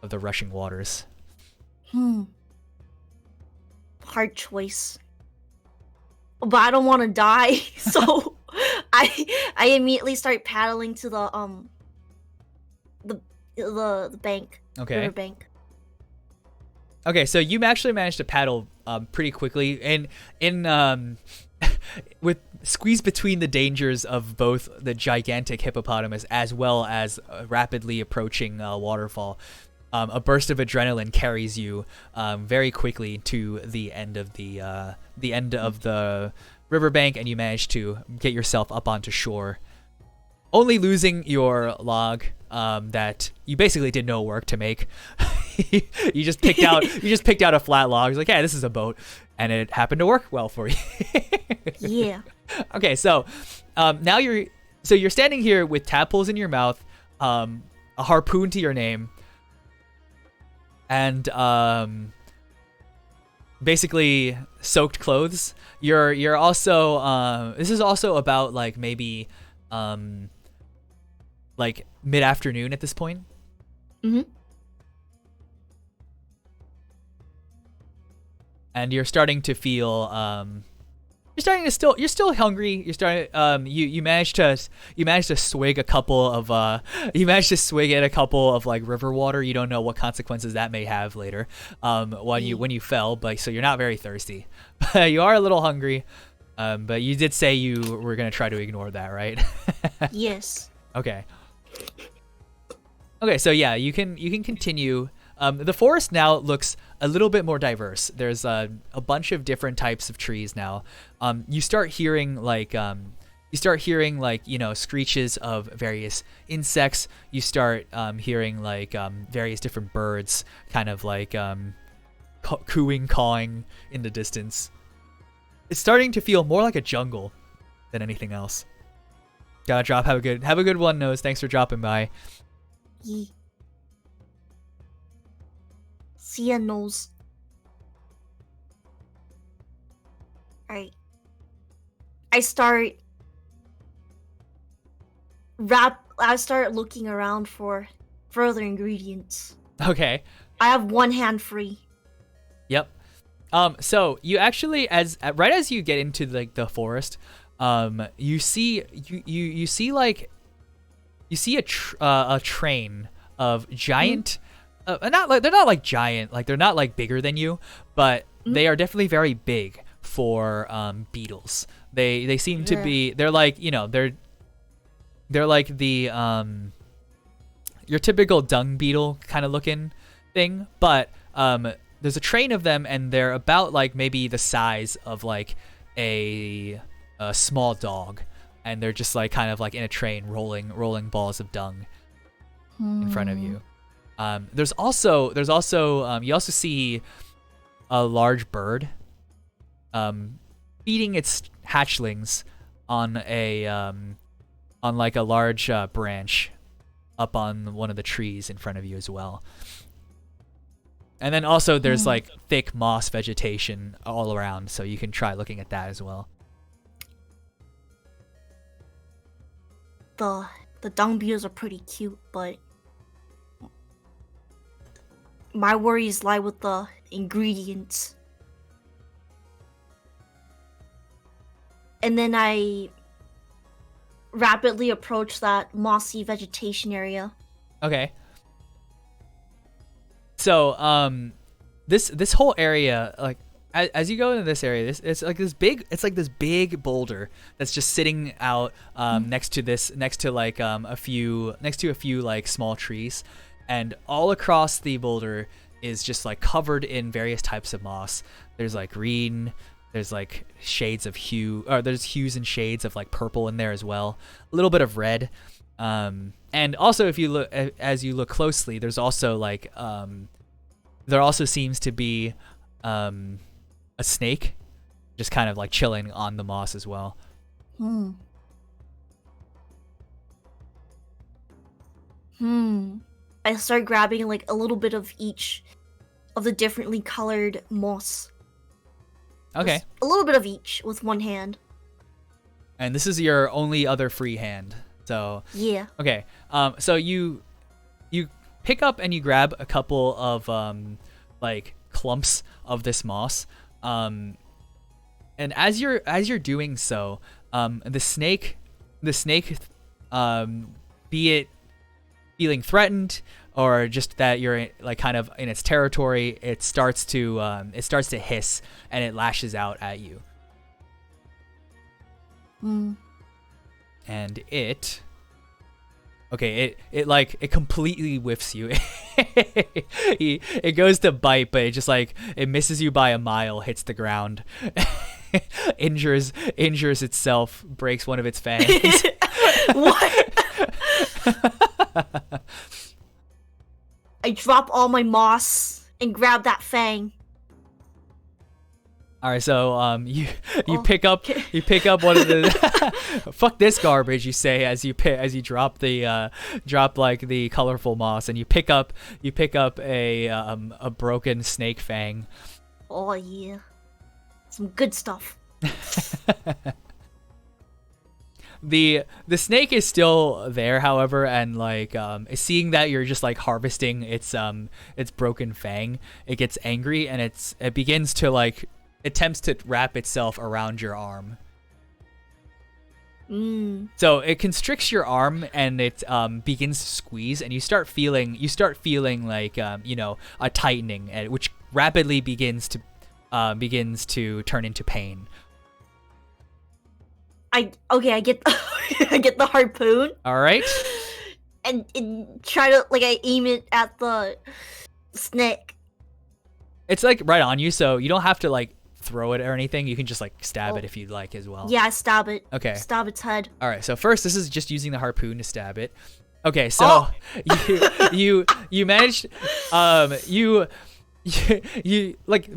of the rushing waters. Hard choice. But I don't want to die, so I immediately start paddling to the bank. Okay. River bank. Okay, so you actually managed to paddle pretty quickly, and with squeezed between the dangers of both the gigantic hippopotamus as well as a rapidly approaching waterfall. A burst of adrenaline carries you very quickly to the end of the riverbank, and you manage to get yourself up onto shore, only losing your log that you basically did no work to make. you just picked out a flat log. It's like, yeah, this is a boat, and it happened to work well for you. Yeah. Okay, so now you're standing here with tadpoles in your mouth, a harpoon to your name, and basically soaked clothes. You're also this is also about like maybe like mid-afternoon at this point. Mm-hmm. And you're starting to feel you're still hungry. You're starting you managed to swig a couple of at a couple of like river water. You don't know what consequences that may have later when you fell, but so you're not very thirsty. You are a little hungry. But you did say you were going to try to ignore that, right? Yes. Okay. Okay, so yeah, you can continue. The forest now looks a little bit more diverse. There's a bunch of different types of trees now. You start hearing like screeches of various insects. You start hearing like various different birds, kind of like cooing, cawing in the distance. It's starting to feel more like a jungle than anything else. Gotta drop. Have a good one, Nose. Thanks for dropping by. Yeah. See ya, Nose. Alright. I start looking around for further ingredients. Okay. I have one hand free. Yep. So you actually, right as you get into like the forest, you see a train of giant, they're not like giant, like they're not like bigger than you, but they are definitely very big for beetles. They seem to be, they're like, they're like the your typical dung beetle kind of looking thing, but there's a train of them, and they're about like maybe the size of like a small dog, and they're just like kind of like in a train rolling balls of dung in front of you. There's also you also see a large bird feeding its hatchlings on like a large branch up on one of the trees in front of you as well. And then also there's like thick moss vegetation all around, so you can try looking at that as well. The dung beetles are pretty cute, but my worries lie with the ingredients. And then I rapidly approach that mossy vegetation area. Okay. So this whole area, like as you go into this area, it's like this big boulder that's just sitting out next to a few like small trees, and all across the boulder is just like covered in various types of moss. There's like green, there's like shades of there's hues and shades of like purple in there as well, a little bit of red. And also, if you look, as you look closely, there's also like there also seems to be a snake, just kind of like chilling on the moss as well. I start grabbing like a little bit of each of the differently colored moss. Okay. Just a little bit of each with one hand. And this is your only other free hand. So yeah. Okay. So you pick up and you grab a couple of like clumps of this moss. And as you're doing so, the snake, be it feeling threatened or just that you're like kind of in its territory, it starts to hiss and it lashes out at you. And it completely whiffs you. It goes to bite, but it misses you by a mile, hits the ground, injures itself, breaks one of its fangs. What? I drop all my moss and grab that fang. All right, so you Oh, pick up okay. one of the fuck this garbage, you say as you drop the drop the colorful moss, and you pick up a broken snake fang. Oh yeah, some good stuff. The snake is still there, however, and seeing that you're just harvesting its broken fang, it gets angry, and it begins to attempts to wrap itself around your arm. So it constricts your arm, and it begins to squeeze, and you start feeling a tightening, which rapidly begins to turn into pain. I get I get the harpoon. All right. And try to I aim it at the snake. It's right on you, so you don't have to throw it or anything. You can just stab it if you'd like as well. Yeah, stab it. Okay. Stab its head. All right. So first, this is just using the harpoon to stab it. Okay. So you managed you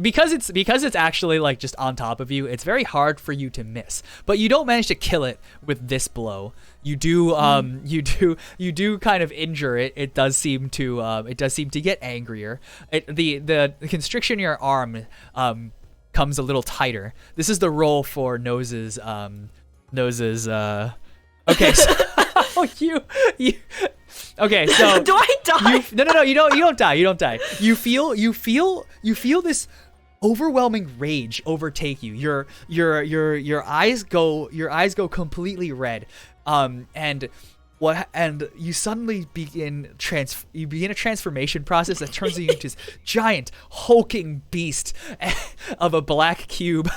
because it's actually just on top of you, it's very hard for you to miss, but you don't manage to kill it with this blow. You do you do kind of injure it. It does seem to get angrier. The constriction in your arm comes a little tighter. This is the roll for Nose's okay, so you okay, so do I die? No, you don't die. You feel this overwhelming rage overtake you. Your eyes go completely red. And you suddenly begin a transformation process that turns you into this giant hulking beast of a black cube.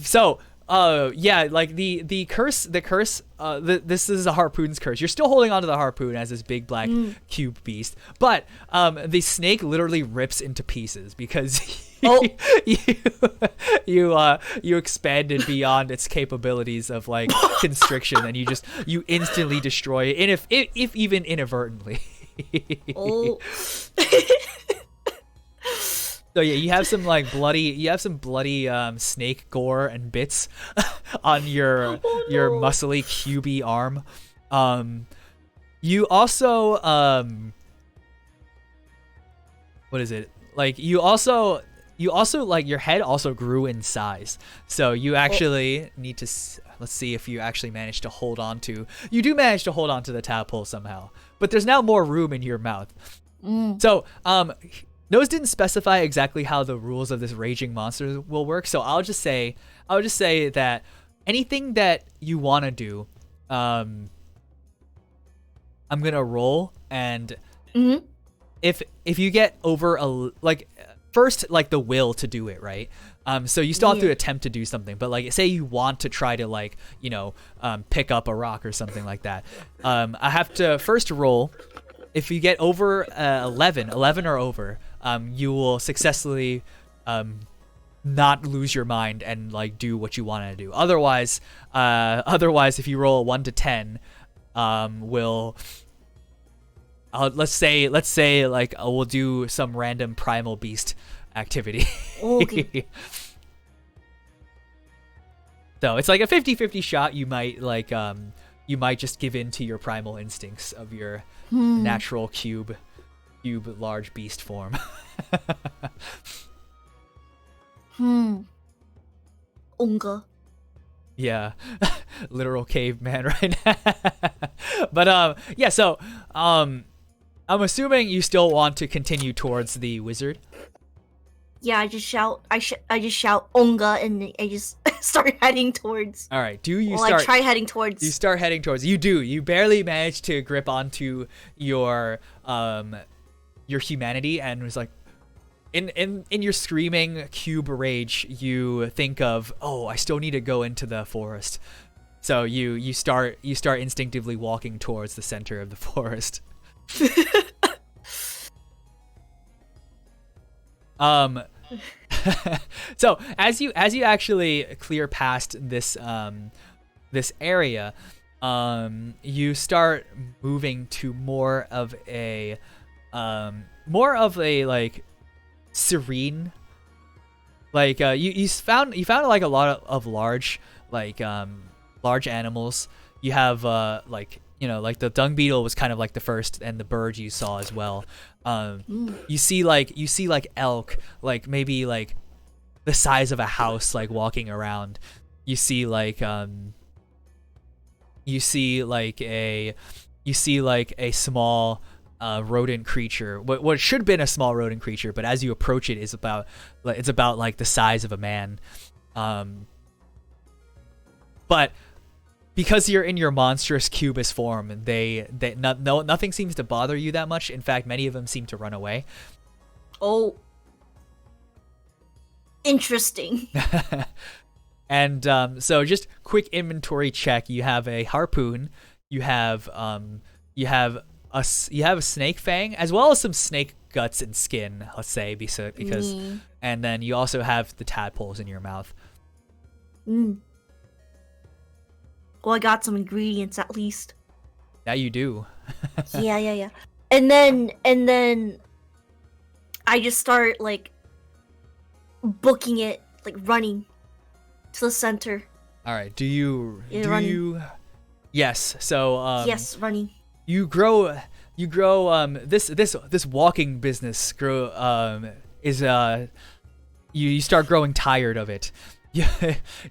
So the curse this is a harpoon's curse. You're still holding onto the harpoon as this big black cube beast, but the snake literally rips into pieces because you expanded beyond its capabilities of constriction, and you instantly destroy it, if even inadvertently. Oh. So yeah, you have some bloody snake gore and bits on your muscly cubey arm. You also what is it? Your head also grew in size. So you actually need to let's see if you actually manage to hold on to. You do manage to hold on to the tadpole somehow, but there's now more room in your mouth. So Nose didn't specify exactly how the rules of this raging monster will work, so I'll just say that anything that you want to do, I'm gonna roll, and if you get over first the will to do it, right? So you still have to attempt to do something, but say you want to try to pick up a rock or something like that. I have to first roll. If you get over 11 or over, you will successfully not lose your mind and do what you want to do. Otherwise, if you roll a 1 to 10, let's say we'll do some random primal beast activity. Okay. So it's a 50-50 shot. You might just give in to your primal instincts of your natural cube large beast form. Unga. Yeah. Literal caveman right now. But yeah, so I'm assuming you still want to continue towards the wizard. Yeah, I just shout Unga, and I just start heading towards. All right, I try heading towards. You start heading towards. You do. You barely manage to grip onto your humanity, and was in your screaming cube rage, you think of, oh, I still need to go into the forest. So you start instinctively walking towards the center of the forest. So as you actually clear past this this area, you start moving to more of a like serene, like you found like a lot of large large animals. You have like, you know, like the dung beetle was kind of like the first, and the bird you saw as well. You see like elk, like maybe like the size of a house, like walking around. You see like a small rodent creature. What should have been a small rodent creature, but as you approach it, it's about like the size of a man. But because you're in your monstrous cubus form, nothing seems to bother you that much. In fact, many of them seem to run away. Oh, interesting. And so just quick inventory check. You have a harpoon. You have a snake fang, as well as some snake guts and skin, let's say, because and then you also have the tadpoles in your mouth. Well, I got some ingredients at least. Yeah, you do. Yeah. And then I just start like booking it, like running to the center. All right. Do you? Running. Yes. So yes, running. You grow this walking business you start growing tired of it.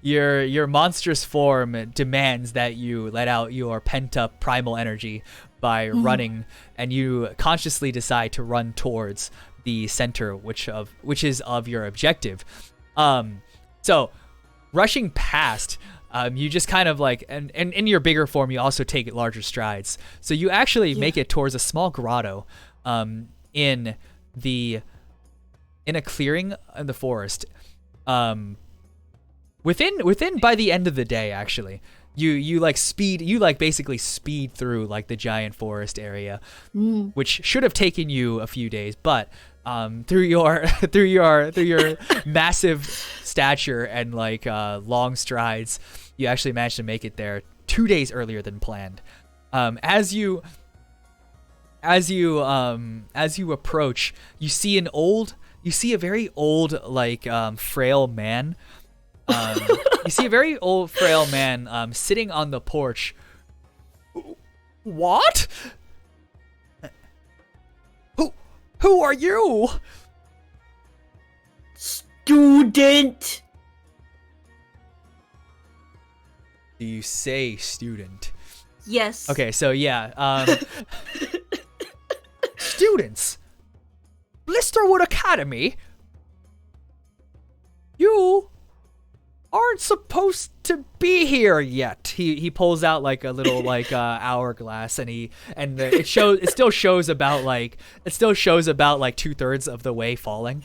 Your monstrous form demands that you let out your pent-up primal energy by running, and you consciously decide to run towards the center, which is of your objective. So rushing past, you just kind of like, and in your bigger form, you also take larger strides. So you actually make it towards a small grotto, in a clearing in the forest. Within by the end of the day, actually, you basically speed through like the giant forest area, which should have taken you a few days, but through your massive stature and like long strides, you actually managed to make it there 2 days earlier than planned. As you approach, you see a very old, like frail man. You see a very old, frail man sitting on the porch. What? Who are you? Student. Do you say student? Yes. Okay, so yeah. Students. Blisterwood Academy. You aren't supposed to be here yet. He pulls out like a little like hourglass, and it still shows about like 2/3 of the way falling.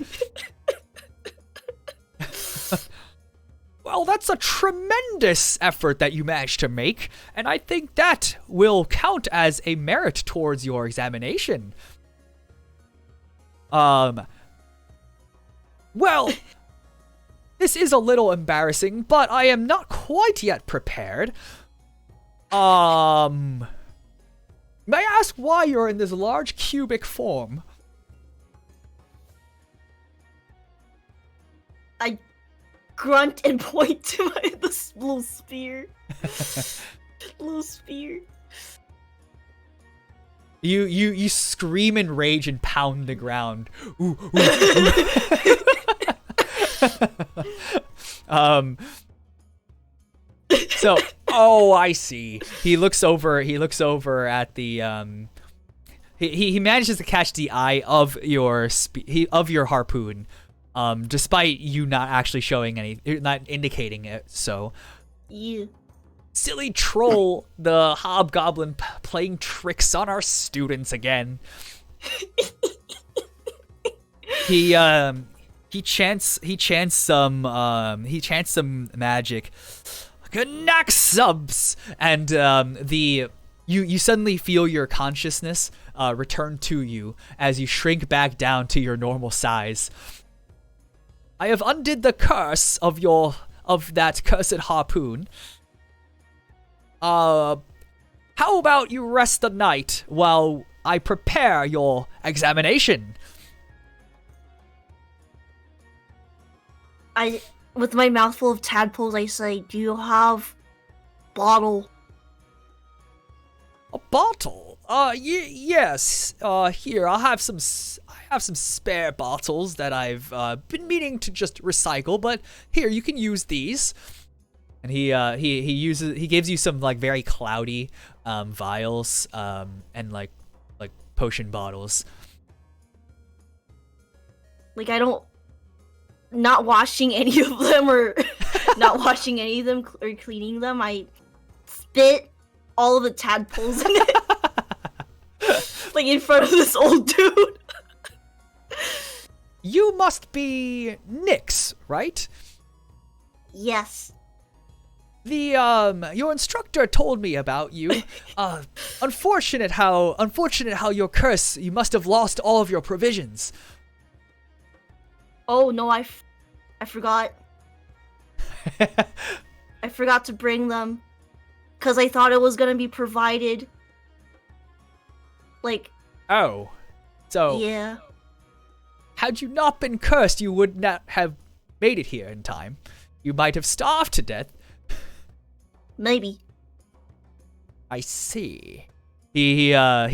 Well, that's a tremendous effort that you managed to make, and I think that will count as a merit towards your examination. Well, this is a little embarrassing, but I am not quite yet prepared. May I ask why you're in this large cubic form? I grunt and point to this little spear. Little spear. You scream in rage and pound the ground. Ooh. So, I see. He looks over at the he manages to catch the eye of your harpoon, despite you not actually showing not indicating it. So, yeah. Silly troll, the hobgoblin playing tricks on our students again. He chants some magic. Knack subs, and you suddenly feel your consciousness return to you as you shrink back down to your normal size. I have undid the curse of that cursed harpoon. how about you rest the night while I prepare your examination? With my mouth full of tadpoles, I say, "Do you have bottle?" A bottle? Yes. Here, I have some spare bottles that I've been meaning to just recycle, but here, you can use these. And he gives you some like very cloudy vials and like potion bottles. Like, not washing any of them or cleaning them. I spit all of the tadpoles in it. Like, in front of this old dude. You must be Nyx, right? Yes. Your instructor told me about you. Unfortunate how your curse, you must have lost all of your provisions. Oh no, I forgot. I forgot to bring them, cause I thought it was gonna be provided. Like. Oh, so. Yeah. Had you not been cursed, you would not have made it here in time. You might have starved to death. Maybe. I see. He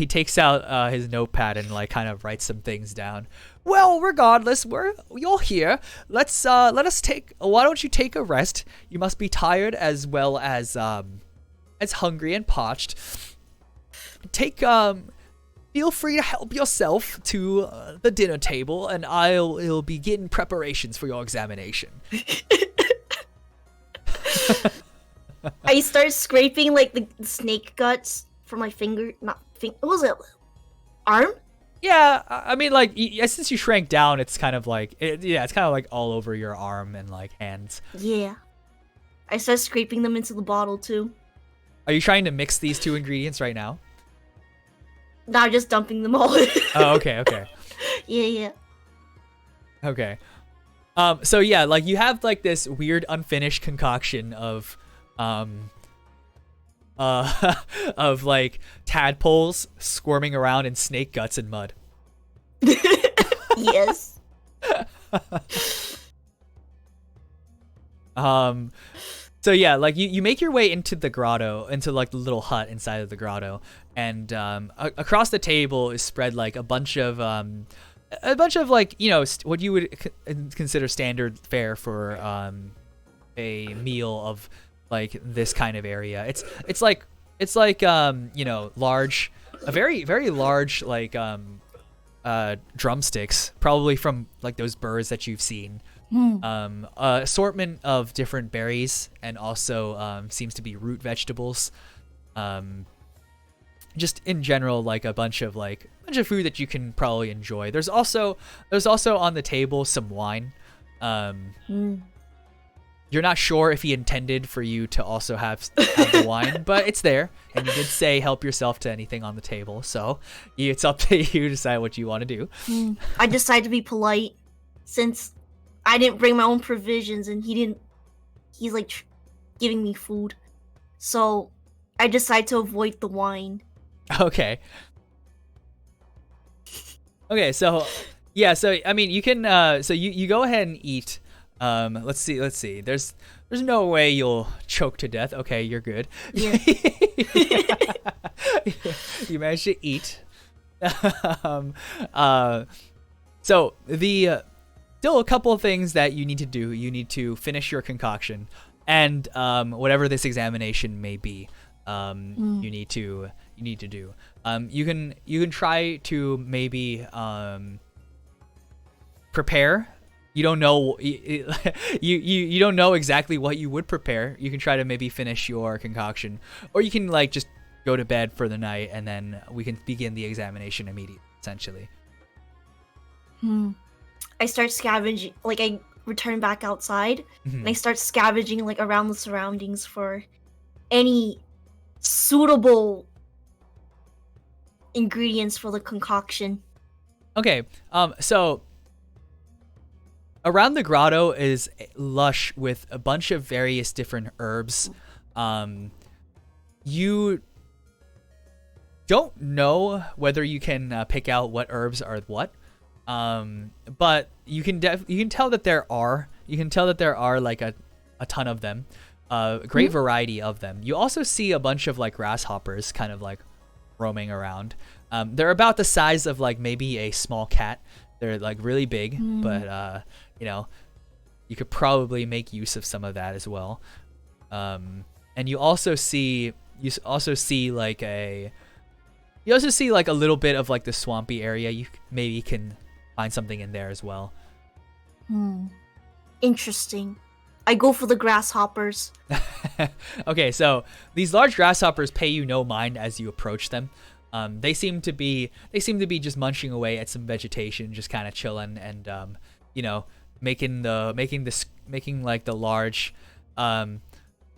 takes out his notepad and like kind of writes some things down. Well, regardless, you're here. Let us take. Why don't you take a rest? You must be tired as well as hungry and parched. Feel free to help yourself to the dinner table, and I'll begin preparations for your examination. I start scraping like the snake guts from my finger. What was it? Arm? Yeah, I mean, like, since you shrank down, it's kind of like, it's kind of like all over your arm and like hands. Yeah. I start scraping them into the bottle too. Are you trying to mix these two ingredients right now? No, just dumping them all in. Oh, okay. Yeah. Okay. So yeah, like you have like this weird unfinished concoction of of like tadpoles squirming around in snake guts and mud. Yes. So yeah, like you make your way into the grotto, into like the little hut inside of the grotto, and across the table is spread like a bunch of like, you know, what you would consider standard fare for a meal of like this kind of area. It's like you know, very large like drumsticks, probably from like those birds that you've seen. Assortment of different berries, and also seems to be root vegetables. Just in general, like a bunch of food that you can probably enjoy. There's also on the table some wine. You're not sure if he intended for you to also have the wine, but it's there, and you did say help yourself to anything on the table, so it's up to you to decide what you want to do. I decided to be polite since I didn't bring my own provisions, and he's like giving me food, so I decide to avoid the wine. Okay, so yeah, so I mean, you can so you go ahead and eat. Let's see. There's no way you'll choke to death. Okay, you're good. Yeah. You managed to eat. So still a couple of things that you need to do. You need to finish your concoction, and whatever this examination may be, you need to do. You can try to maybe prepare. You don't know you don't know exactly what you would prepare. You can try to maybe finish your concoction, or you can like just go to bed for the night, and then we can begin the examination immediately, essentially. I start scavenging, like I return back outside, and I start scavenging like around the surroundings for any suitable ingredients for the concoction. Okay, so around the grotto is lush with a bunch of various different herbs. you don't know whether you can pick out what herbs are what, but you can tell that there are like a ton of them, a great variety of them. You also see a bunch of like grasshoppers kind of like roaming around. They're about the size of like maybe a small cat. They're like really big, but you know, you could probably make use of some of that as well. And you also see like a little bit of like the swampy area. You maybe can find something in there as well. Interesting. I go for the grasshoppers. Okay, so these large grasshoppers pay you no mind as you approach them. They seem to be just munching away at some vegetation, just kind of chilling, and you know, making like the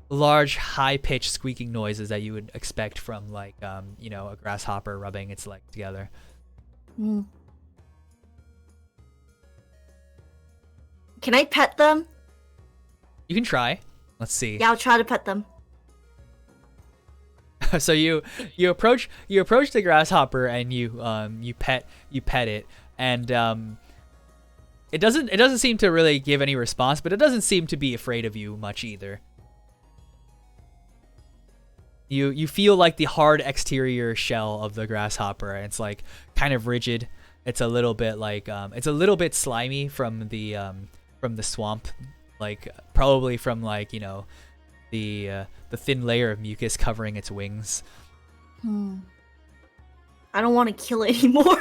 large high-pitched squeaking noises that you would expect from like you know, a grasshopper rubbing its legs together. Can I pet them? You can try. Let's see. Yeah, I'll try to pet them. So you approach the grasshopper and you pet it, and it doesn't seem to really give any response, but it doesn't seem to be afraid of you much either. You feel like the hard exterior shell of the grasshopper, and it's like kind of rigid. It's a little bit like it's a little bit slimy from the swamp, like probably from like, you know, the thin layer of mucus covering its wings. I don't want to kill it anymore.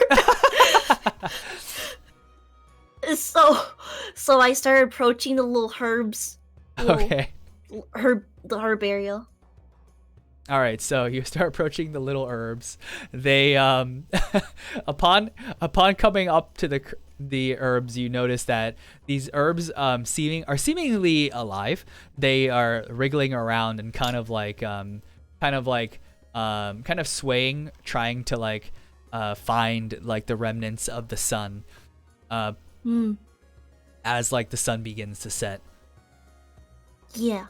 So I started approaching the little herbs. Okay. The herb area. All right, so you start approaching the little herbs. They upon coming up to the herbs, you notice that these herbs seemingly alive. They are wriggling around and kind of swaying, trying to like find like the remnants of the sun as like the sun begins to set. Yeah.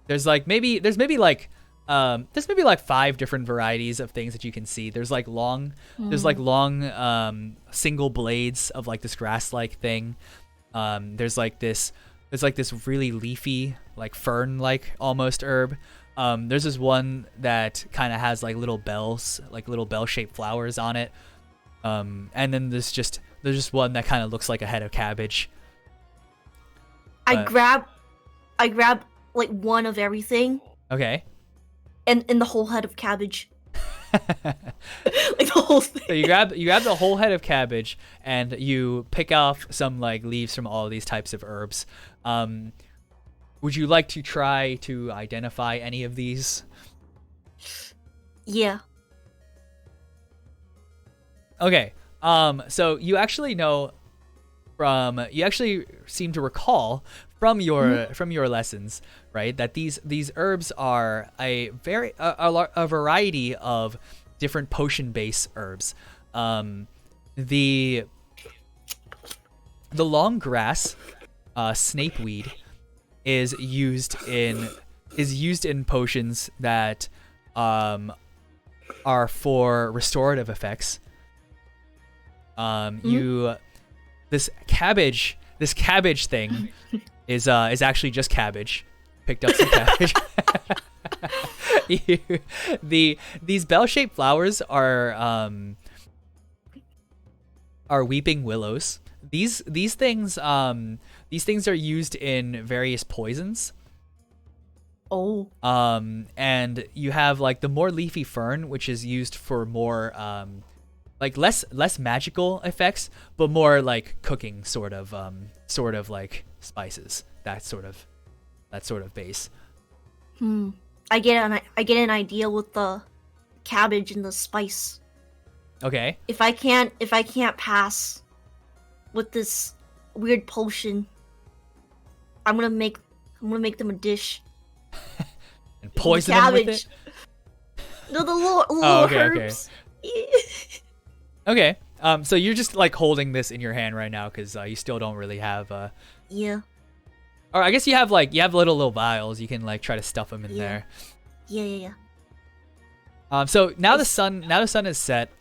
There's maybe like 5 different varieties of things that you can see. There's like long single blades of like this grass-like thing. There's like this really leafy, like fern-like almost herb. There's this one that kind of has like little bells, like little bell-shaped flowers on it. And then there's just one that kind of looks like a head of cabbage. I grab like one of everything. Okay. And the whole head of cabbage. Like the whole thing. So you grab the whole head of cabbage and you pick off some like leaves from all of these types of herbs. Would you like to try to identify any of these? Yeah. Okay. So you actually seem to recall from your lessons, right, that these herbs are a variety of different potion-based herbs. The long grass, snapeweed, is used in potions that are for restorative effects. This cabbage thing is actually just cabbage. Picked up some cabbage. These bell-shaped flowers are weeping willows. These things are used in various poisons. Oh. And you have like the more leafy fern, which is used for more like less magical effects, but more like cooking sort of like spices, that sort of base. I get an idea with the cabbage and the spice. Okay. If I can't pass with this weird potion, I'm gonna make them a dish. And poison them with it? No, the little herbs. Okay. So you're just like holding this in your hand right now because you still don't really have Yeah. Or I guess you have little vials. You can like try to stuff them in there. Yeah. So now the sun is set.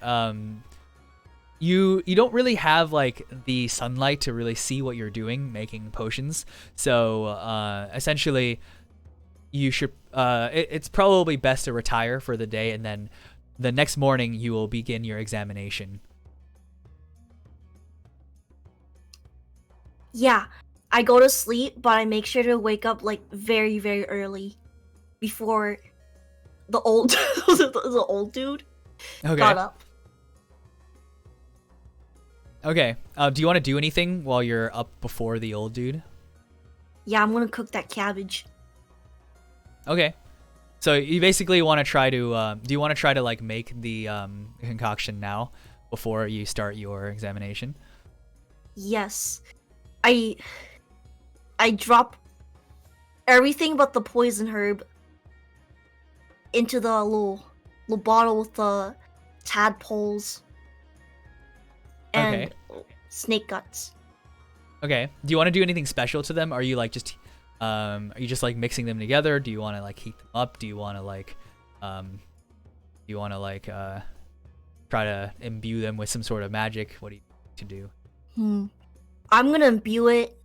You don't really have like the sunlight to really see what you're doing making potions. So essentially, you should. It's probably best to retire for the day, and then the next morning you will begin your examination. Yeah, I go to sleep, but I make sure to wake up like very, very early, before the old the old dude got up. Okay. Do you want to do anything while you're up before the old dude? Yeah, I'm gonna cook that cabbage. Okay. So you basically want to try to. Do you want to try to like make the concoction now before you start your examination? Yes, I drop everything but the poison herb into the little bottle with the tadpoles and snake guts. Okay. Do you want to do anything special to them? Are you like just like mixing them together? Do you want to like heat them up? Do you want to like try to imbue them with some sort of magic? What do you need to do? I'm gonna imbue it.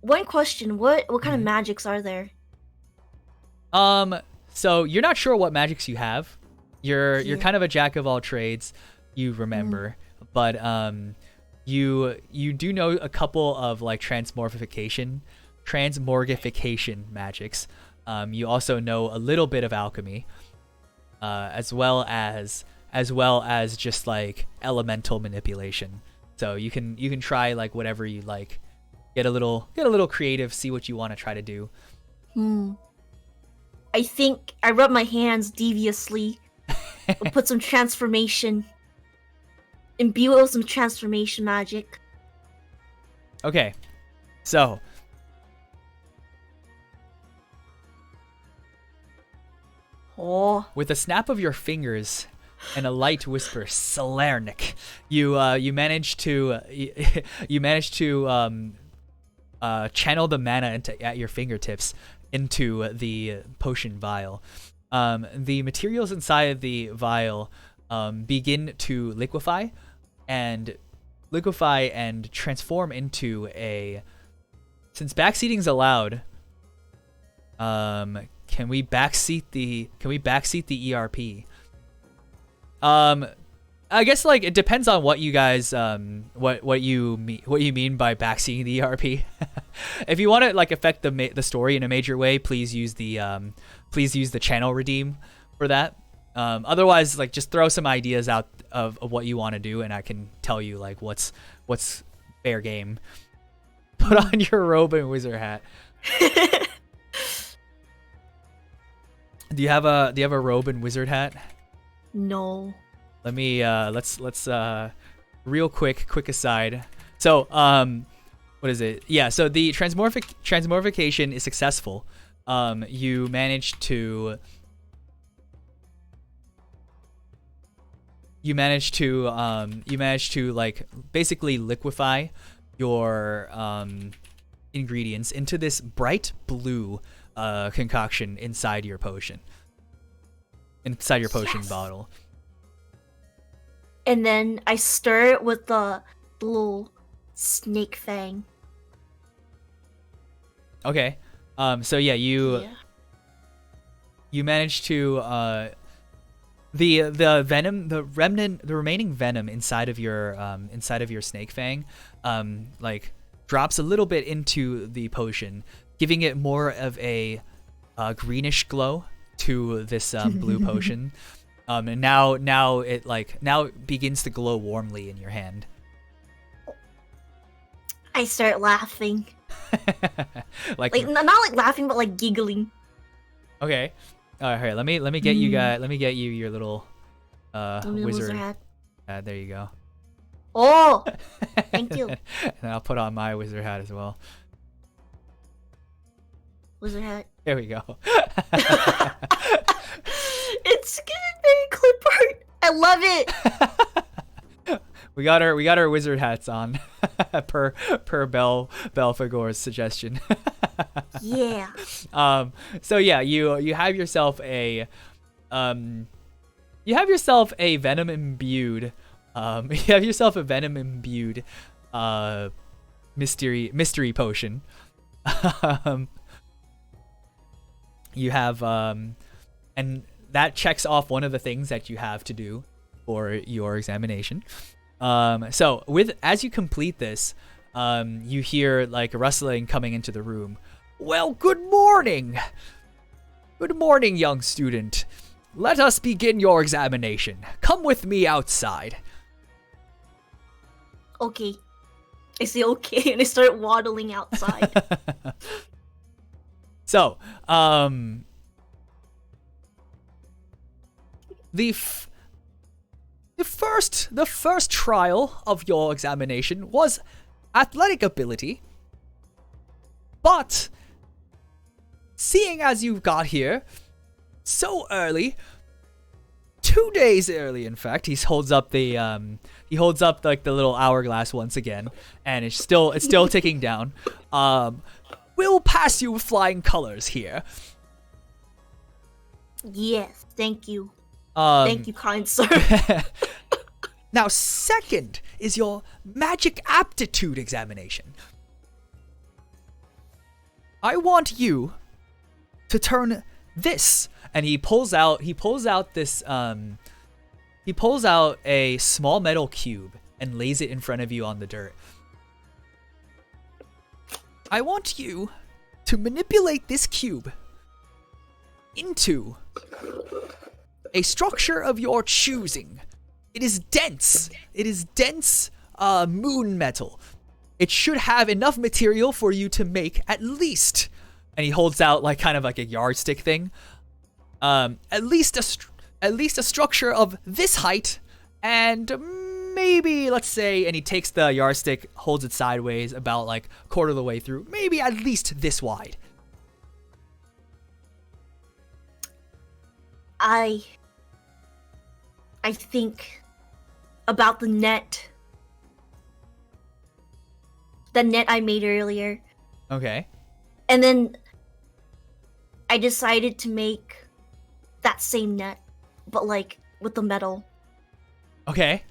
One question: what kind of magics are there? So you're not sure what magics you have. You're kind of a jack of all trades, you remember, but you do know a couple of like transmogrification magics. You also know a little bit of alchemy, as well as just like elemental manipulation. So you can try like whatever you like. Get a little creative. See what you want to try to do. I think I rub my hands deviously. Put some transformation. Imbue it with some transformation magic. Okay, so with a snap of your fingers and a light whisper, Salernic, you manage to channel the mana at your fingertips into the potion vial. The materials inside of the vial begin to liquefy and transform into a. Since backseating's allowed, can we backseat the ERP? I guess like it depends on what you guys what you mean by backseating the ERP. If you want to like affect the story in a major way, please use the channel redeem for that. Otherwise, like just throw some ideas out of what you want to do, and I can tell you like what's fair game. Put on your robe and wizard hat. Do you have a robe and wizard hat? No. Let me let's real quick aside. So what is it? Yeah, so the transmogrification is successful. You managed to like basically liquefy your ingredients into this bright blue concoction inside your potion bottle. And then I stir it with the little snake fang. Okay. So yeah, you managed to the venom, the remaining venom inside of your snake fang, like drops a little bit into the potion, giving it more of a greenish glow to this blue potion. And now it begins to glow warmly in your hand. I start laughing. like not like laughing, but like giggling. Okay. All right. Let me get you guys. Let me get you your little wizard hat. There you go. Oh, thank you. And I'll put on my wizard hat as well. Wizard hat. There we go. It's giving very clip art. I love it. our wizard hats on, per Belphegor's suggestion. Yeah. So yeah, you have yourself a venom imbued mystery potion. You have and that checks off one of the things that you have to do for your examination. So as you complete this, you hear like a rustling coming into the room. Well, good morning. Good morning, young student. Let us begin your examination. Come with me outside. Okay. I say okay, and I start waddling outside. So, the first trial of your examination was athletic ability, but seeing as you got here so early, 2 days early, in fact, he holds up like the little hourglass once again, and it's still ticking down. We'll pass you with flying colors here. Yes, thank you. Thank you, kind sir. Now, second is your magic aptitude examination. I want you to turn this, and he pulls out a small metal cube and lays it in front of you on the dirt. I want you to manipulate this cube into a structure of your choosing. It is dense. Moon metal. It should have enough material for you to make at least, and he holds out like kind of like a yardstick thing, at least a structure of this height, and maybe, let's say, and he takes the yardstick, holds it sideways about like quarter of the way through, maybe at least this wide. I think about the net I made earlier. Okay. And then I decided to make that same net, but like with the metal. Okay.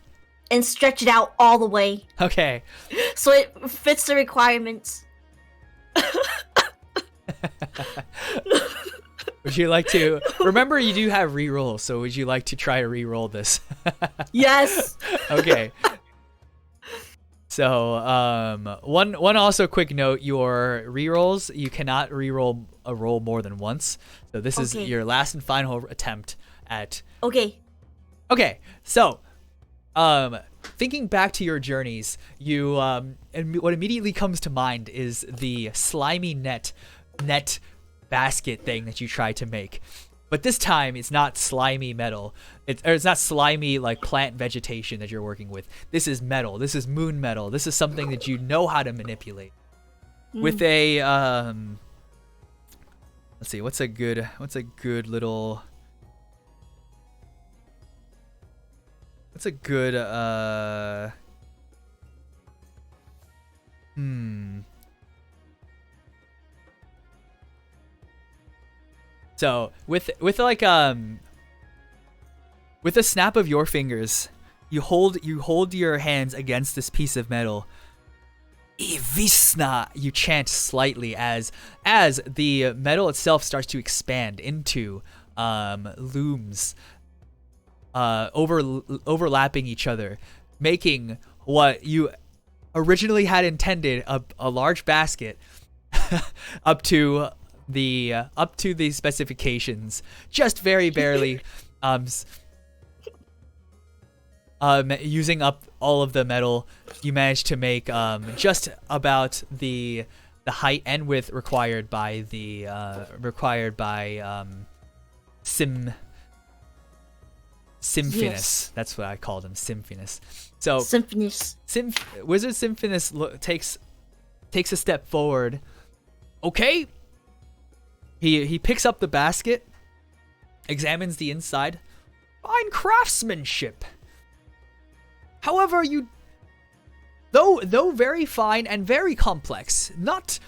And stretch it out all the way. Okay. So it fits the requirements. Would you like to... Remember, you do have rerolls, so would you like to try to reroll this? Yes! Okay. So, one also quick note, your rerolls, you cannot reroll a roll more than once. So this is your last and final attempt at... Okay. Okay, so... thinking back to your journeys, you and what immediately comes to mind is the slimy net basket thing that you tried to make, but this time it's not slimy metal. It's not slimy like plant vegetation that you're working with. This is metal. This is moon metal. This is something that you know how to manipulate with a let's see, what's a good little... What's a good, So, with like, with a snap of your fingers, you hold your hands against this piece of metal. Ivisna, you chant slightly as the metal itself starts to expand into looms overlapping each other, making what you originally had intended a large basket up to the specifications, just very barely using up all of the metal. You managed to make just about the height and width required by Symphinus. Yes. That's what I called him, Symphinus. So Symphinus. Wizard Symphinus takes a step forward. Okay. He picks up the basket, examines the inside. Fine craftsmanship. However, though very fine and very complex, not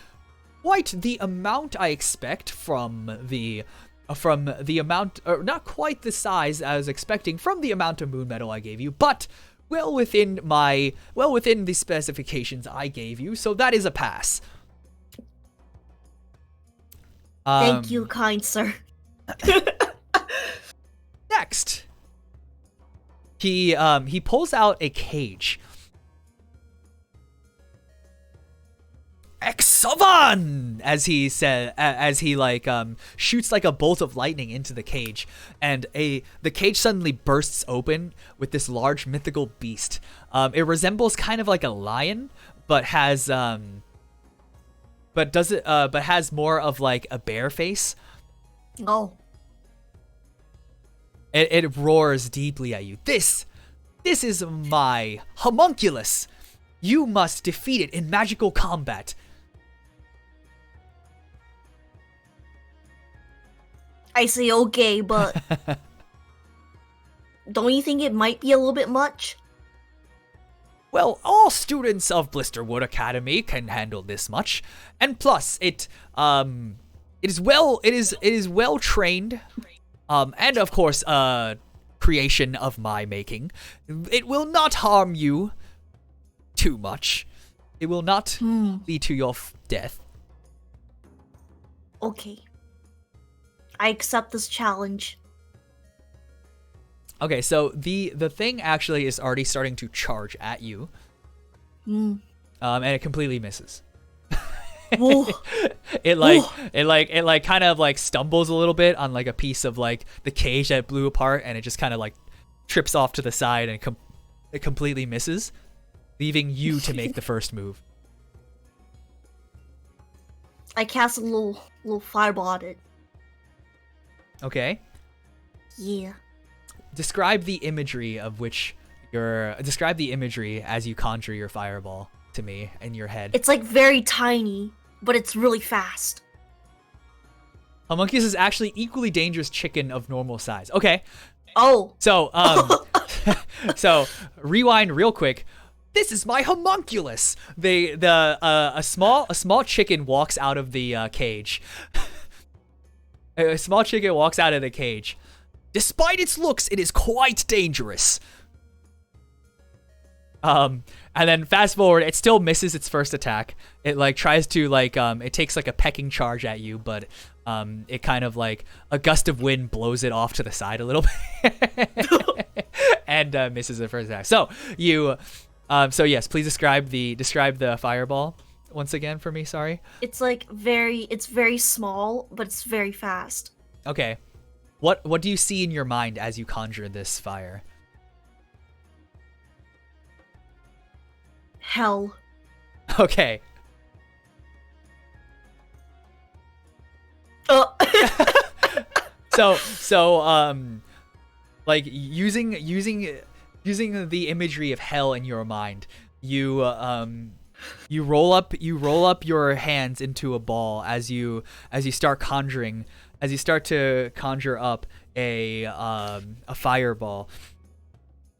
quite the amount I expect from the amount, or not quite the size I was expecting from the amount of moon metal I gave you, but well within the specifications I gave you, so that is a pass. Thank you, kind sir. Next, he pulls out a cage. Exavan! As he said, as he shoots like a bolt of lightning into the cage, and the cage suddenly bursts open with this large mythical beast. It resembles kind of like a lion, but has more of like a bear face. Oh. It roars deeply at you. This is my homunculus. You must defeat it in magical combat. I say okay, but don't you think it might be a little bit much? Well, all students of Blisterwood Academy can handle this much, and plus, it is well trained, and of course, creation of my making. It will not harm you too much. It will not lead to your death. Okay. I accept this challenge. Okay, so the thing actually is already starting to charge at you. And it completely misses. it kind of like stumbles a little bit on like a piece of like the cage that blew apart, and it just kind of like trips off to the side, and it completely misses, leaving you to make the first move. I cast a little fireball at it. Okay. Yeah. Describe the imagery as you conjure your fireball to me in your head. It's like very tiny, but it's really fast. Homunculus is actually equally dangerous chicken of normal size. Okay. Oh. So, so rewind real quick. This is my homunculus. A small chicken walks out of the cage. A small chicken walks out of the cage. Despite its looks, it is quite dangerous. And then fast forward, it still misses its first attack. It like tries to like it takes like a pecking charge at you, but it kind of like a gust of wind blows it off to the side a little bit and misses the first attack. So you so yes, please describe the fireball once again for me, sorry. It's very small, but it's very fast. Okay. What do you see in your mind as you conjure this fire? Hell. Okay. Oh. So like using the imagery of hell in your mind, you roll up your hands into a ball as you start to conjure up a fireball.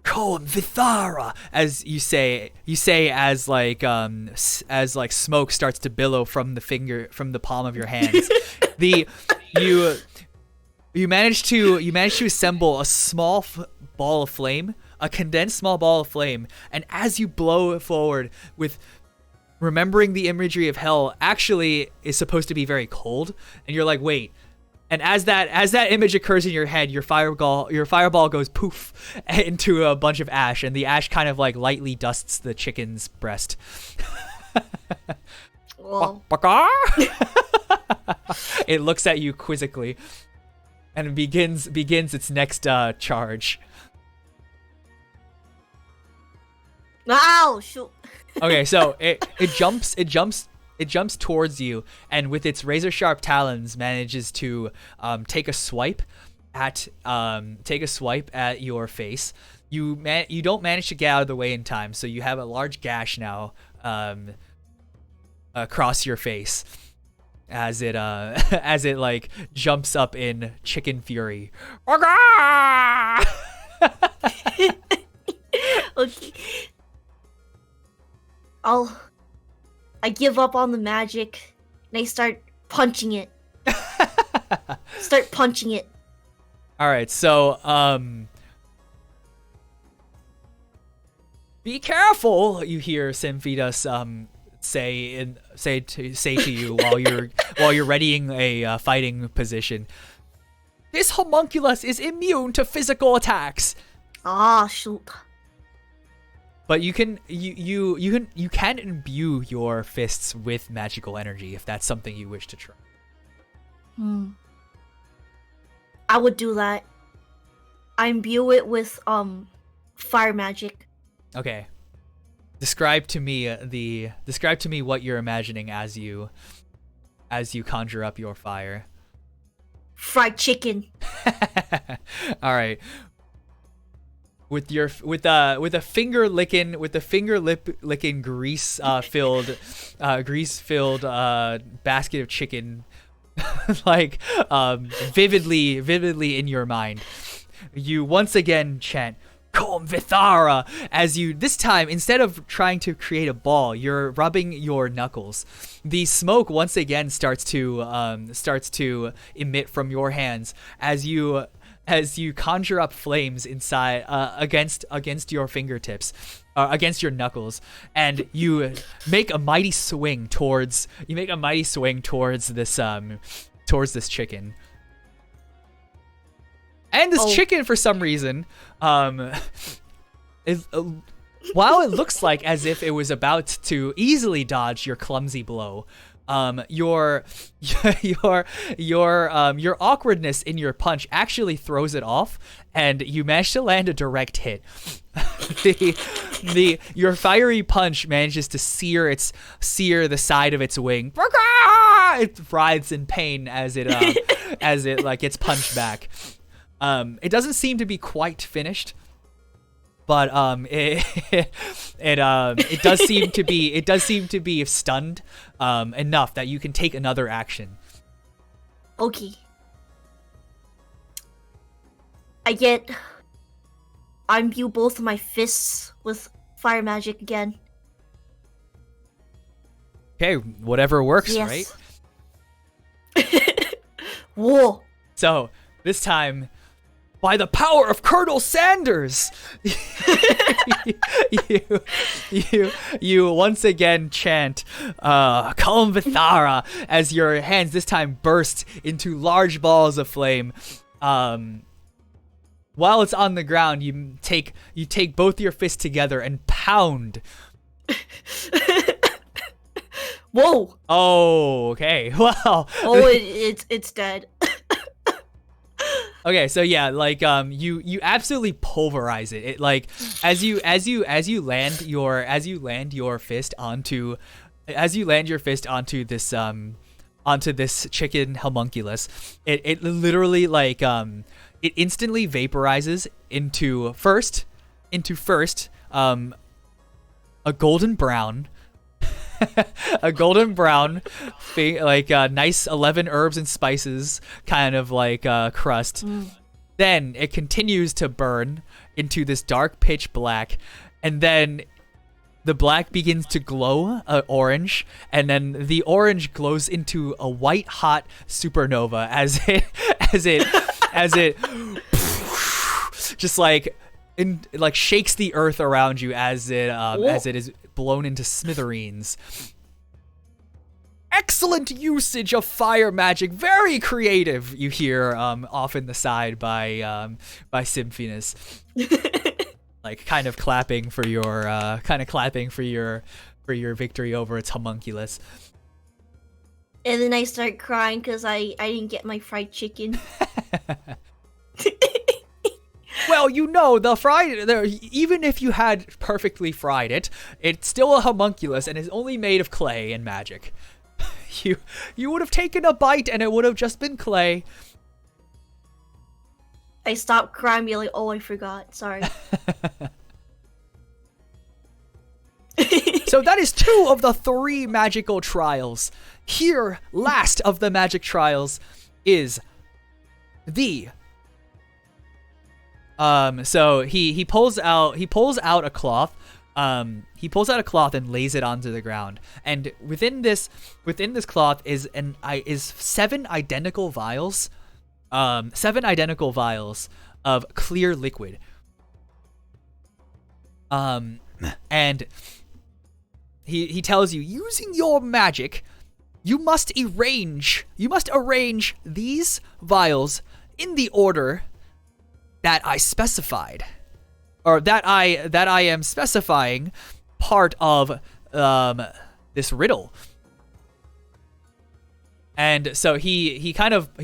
Koam Vithara, as you say as like smoke starts to billow from the palm of your hands. You manage to assemble a small ball of flame, a condensed small ball of flame, and as you blow it forward with remembering the imagery of hell actually is supposed to be very cold, and you're like, wait. And as that image occurs in your head, your fireball goes poof into a bunch of ash, and the ash kind of like lightly dusts the chicken's breast. It looks at you quizzically, and begins its next charge. Ow! Shoot. Okay, so it jumps towards you, and with its razor sharp talons manages to take a swipe at your face. You don't manage to get out of the way in time, so you have a large gash now across your face as it like jumps up in chicken fury. Okay. I give up on the magic and I start punching it. Start punching it. All right, so be careful. You hear Symphidas say to you while you're readying a fighting position. This homunculus is immune to physical attacks. Ah, shoot. But you can imbue your fists with magical energy if that's something you wish to try. I would do that. I imbue it with fire magic. Okay. Describe to me what you're imagining as you conjure up your fire. Fried chicken. All right. With a finger licking grease filled basket of chicken, like vividly in your mind, you once again chant Kom Vithara as you, this time, instead of trying to create a ball, you're rubbing your knuckles. The smoke once again starts to emit from your hands as you conjure up flames inside against your fingertips, against your knuckles, and you make a mighty swing towards this chicken. And this chicken, for some reason, while it looks like as if it was about to easily dodge your clumsy blow, your awkwardness in your punch actually throws it off, and you manage to land a direct hit. Your fiery punch manages to sear the side of its wing. It writhes in pain as it gets punched back. It doesn't seem to be quite finished, but it does seem to be stunned enough that you can take another action. Okay. I imbue both of my fists with fire magic again. Okay, whatever works, yes. Right? Whoa. So this time, by the power of Colonel Sanders, you once again chant Kalm Vithara as your hands this time burst into large balls of flame. While it's on the ground, you take both your fists together and pound. Whoa! Oh, okay. Wow. Oh, it's dead. Okay, so yeah, like you absolutely pulverize it. It like as you land your fist onto this chicken homunculus, it literally like it instantly vaporizes into first a golden brown like nice 11 herbs and spices kind of like crust. Then it continues to burn into this dark pitch black, and then the black begins to glow orange, and then the orange glows into a white hot supernova as it just like shakes the earth around you as it is blown into smithereens. Excellent usage of fire magic, very creative. You hear off in the side by Symphinas, like kind of clapping for your victory over its homunculus. And then I start crying because I didn't get my fried chicken. Well, you know, even if you had perfectly fried it, it's still a homunculus and is only made of clay and magic. You would have taken a bite and it would have just been clay. I stopped crying, be like, oh, I forgot. Sorry. So that is 2 of the 3 magical trials. Here, last of the magic trials is the... So he pulls out a cloth he pulls out a cloth and lays it onto the ground, and within this cloth is seven identical vials of clear liquid. And he tells you, using your magic, you must arrange these vials in the order that I specified, or that I am specifying part of this riddle. And so he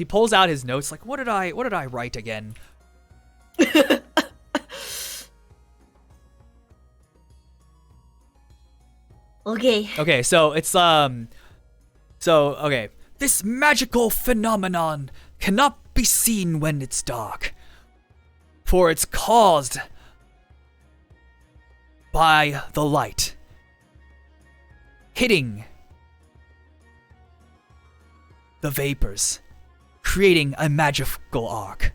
pulls out his notes, like, what did I write again? Okay, so it's okay. This magical phenomenon cannot be seen when it's dark, for it's caused by the light hitting the vapors, creating a magical arc.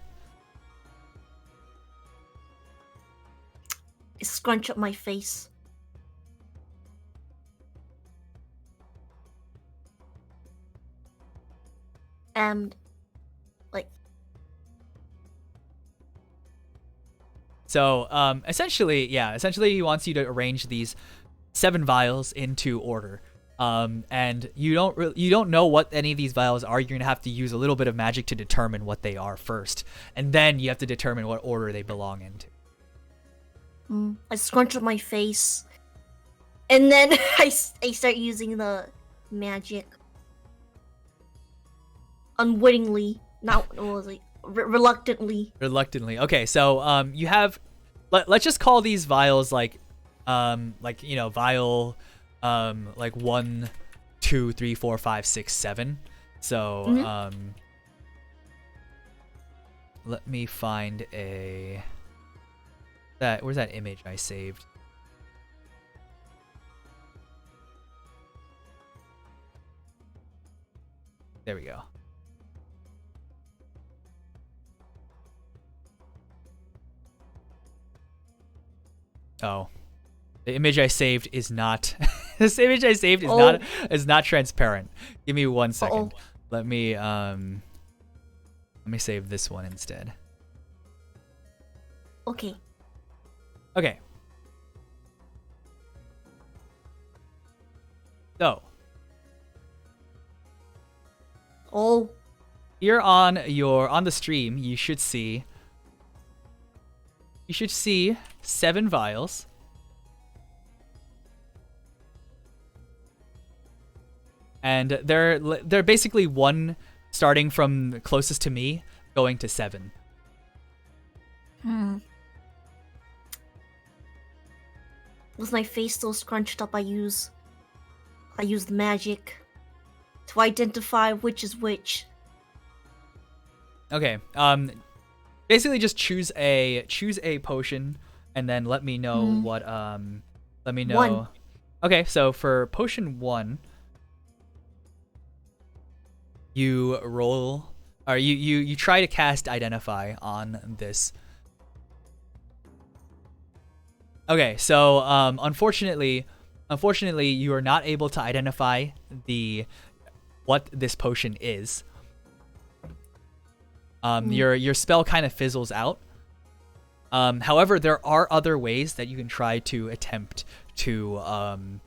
I scrunch up my face. And so essentially he wants you to arrange these 7 vials into order. And you don't know what any of these vials are. You're gonna have to use a little bit of magic to determine what they are first, and then you have to determine what order they belong into. I scrunch up my face, and then I start using the magic. Unwittingly, reluctantly. Okay, so you have, let's just call these vials like vial 1, 2, 3, 4, 5, 6, 7. So let me find where's that image I saved? There we go. Oh, the image I saved is not. This image I saved is not transparent. Give me 1 second. Let me save this one instead. Okay. So. Oh. Here on the stream, you should see 7 vials. And they're basically 1 starting from closest to me going to 7. With my face still scrunched up, I use the magic to identify which is which. Okay. Basically just choose a potion and then let me know what let me know. 1. Okay, so for potion 1, you roll, or you try to cast identify on this. Okay, so unfortunately you are not able to identify what this potion is. Your spell kind of fizzles out. However, there are other ways that you can try to attempt to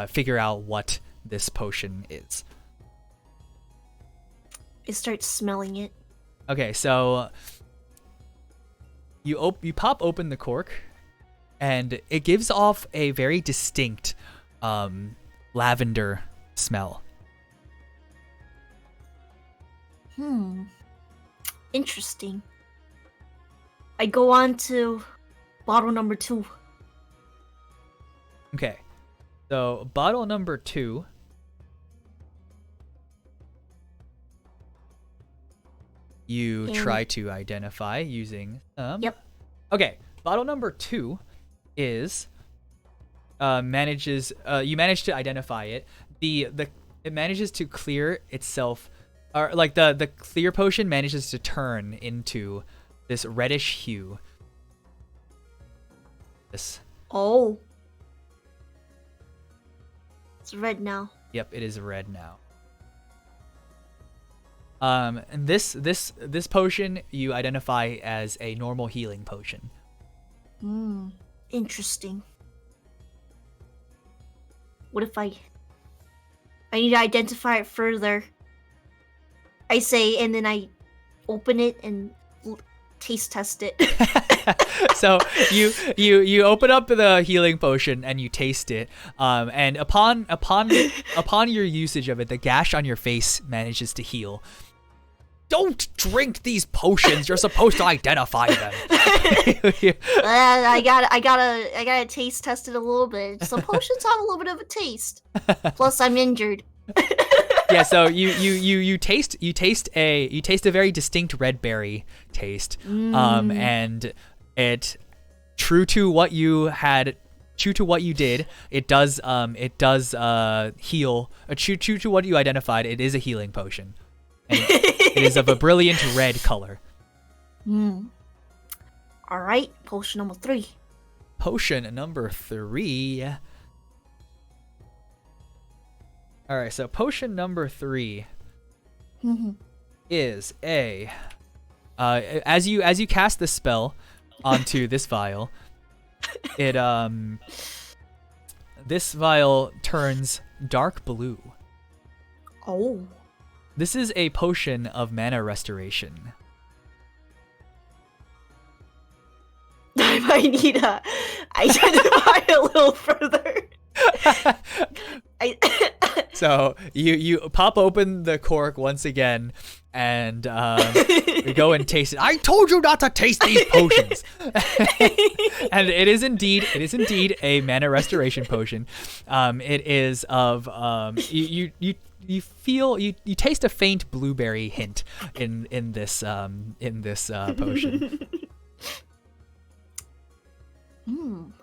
figure out what this potion is. I start smelling it. Okay, so you pop open the cork, and it gives off a very distinct lavender smell. Interesting. I go on to bottle number 2. Okay, so bottle number 2. You try to identify using Yep. Okay, bottle number 2 is you manage to identify it. It manages to clear itself, or like the clear potion manages to turn into this reddish hue. This. Oh. It's red now. Yep, it is red now. And this potion you identify as a normal healing potion. Interesting. What if I need to identify it further? I say, and then I open it and taste test it. So you open up the healing potion and you taste it. And upon your usage of it, the gash on your face manages to heal. Don't drink these potions. You're supposed to identify them. I gotta taste test it a little bit. Some potions have a little bit of a taste. Plus, I'm injured. Yeah, so you taste a very distinct red berry taste. And it true to what you did, it does heal. True to what you identified, it is a healing potion. And it is of a brilliant red color. Alright, potion number 3. Potion number 3. Alright, so potion number 3 is a as you cast the spell onto this vial, this vial turns dark blue. Oh. This is a potion of mana restoration. I might need to identify a little further. So you pop open the cork once again and you go and taste it. I told you not to taste these potions. And it is indeed a mana restoration potion. It is of you taste a faint blueberry hint in this potion.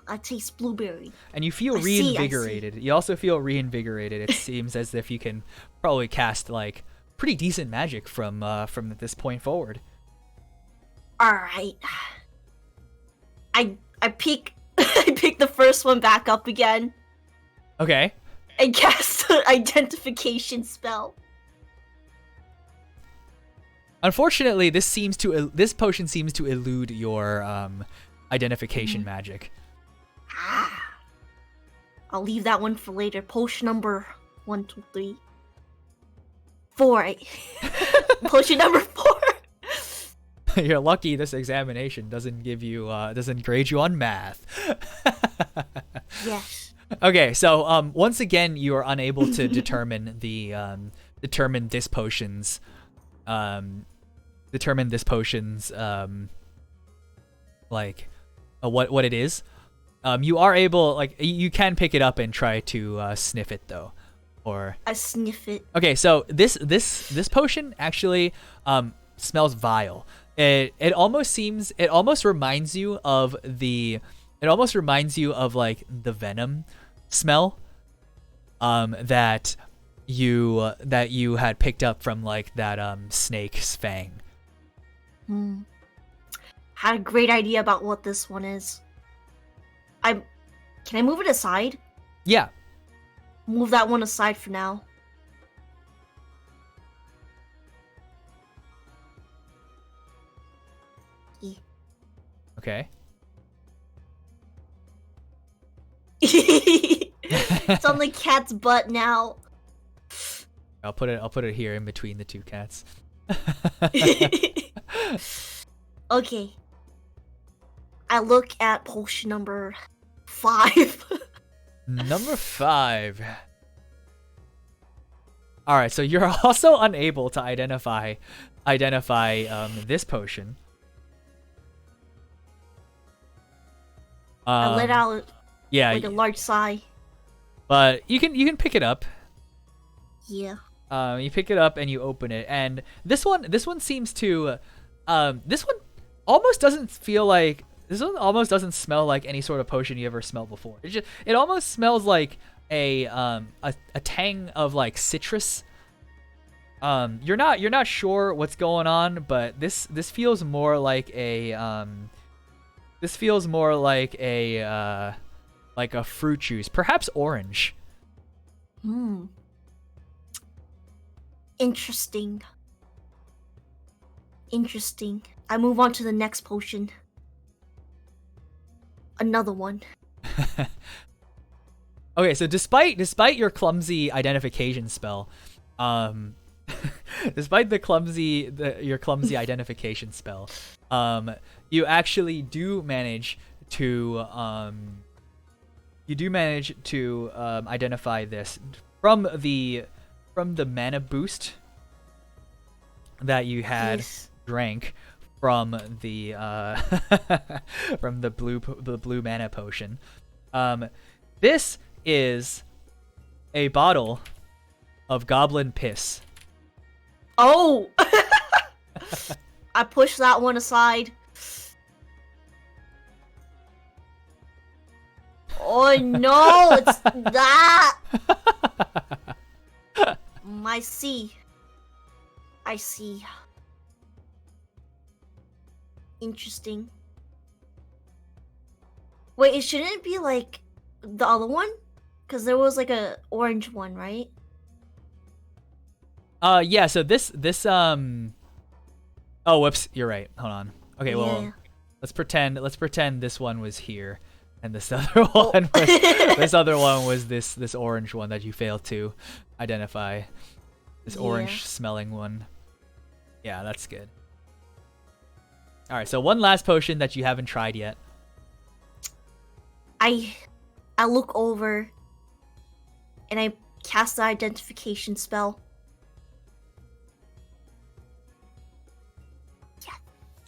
I taste blueberry. And you feel reinvigorated. You also feel reinvigorated. It seems as if you can probably cast like pretty decent magic from this point forward. All right. I pick the first one back up again. Okay. And cast the identification spell. Unfortunately, this potion seems to elude your identification magic. I'll leave that one for later. Potion number 1, 2, 3, 4. Potion number 4. You're lucky this examination doesn't grade you on math. Yes. Okay, so once again you are unable to determine this potion's like what it is. You are able, like, you can pick it up and try to sniff it though, or I sniff it. Okay, so this potion actually smells vile. It almost reminds you of like the venom smell that you had picked up from like that snake's fang. Had a great idea about what this one is. Can I move it aside? Yeah. Move that one aside for now. Okay. It's on the cat's butt now. I'll put it here in between the two cats. Okay. I look at potion number 5. Number 5. All right, so you're also unable to identify this potion. I let out like a large sigh. But you can pick it up. Yeah. You pick it up and you open it, and this one seems to this one almost doesn't smell like any sort of potion you ever smelled before. It almost smells like a tang of like citrus. You're not sure what's going on, but this feels more like a fruit juice, perhaps orange. Hmm. Interesting. Interesting. I move on to the next potion. Another one. Okay, so despite your clumsy identification spell, despite your clumsy identification spell, you actually do manage to identify this from the mana boost that you had Yes. drank from the from the blue mana potion. This is a bottle of goblin piss. Oh! I pushed that one aside. Oh no, it's that! I see. I see. Interesting. Wait, it shouldn't be like the other one? Because there was like a orange one, right? Yeah, so this oh, whoops, you're right. Hold on. Okay, well, Yeah. let's pretend this one was here and this other one was this orange one that you failed to identify. This orange smelling one. Yeah, that's good. All right, so one last potion that you haven't tried yet. I look over and I cast the identification spell.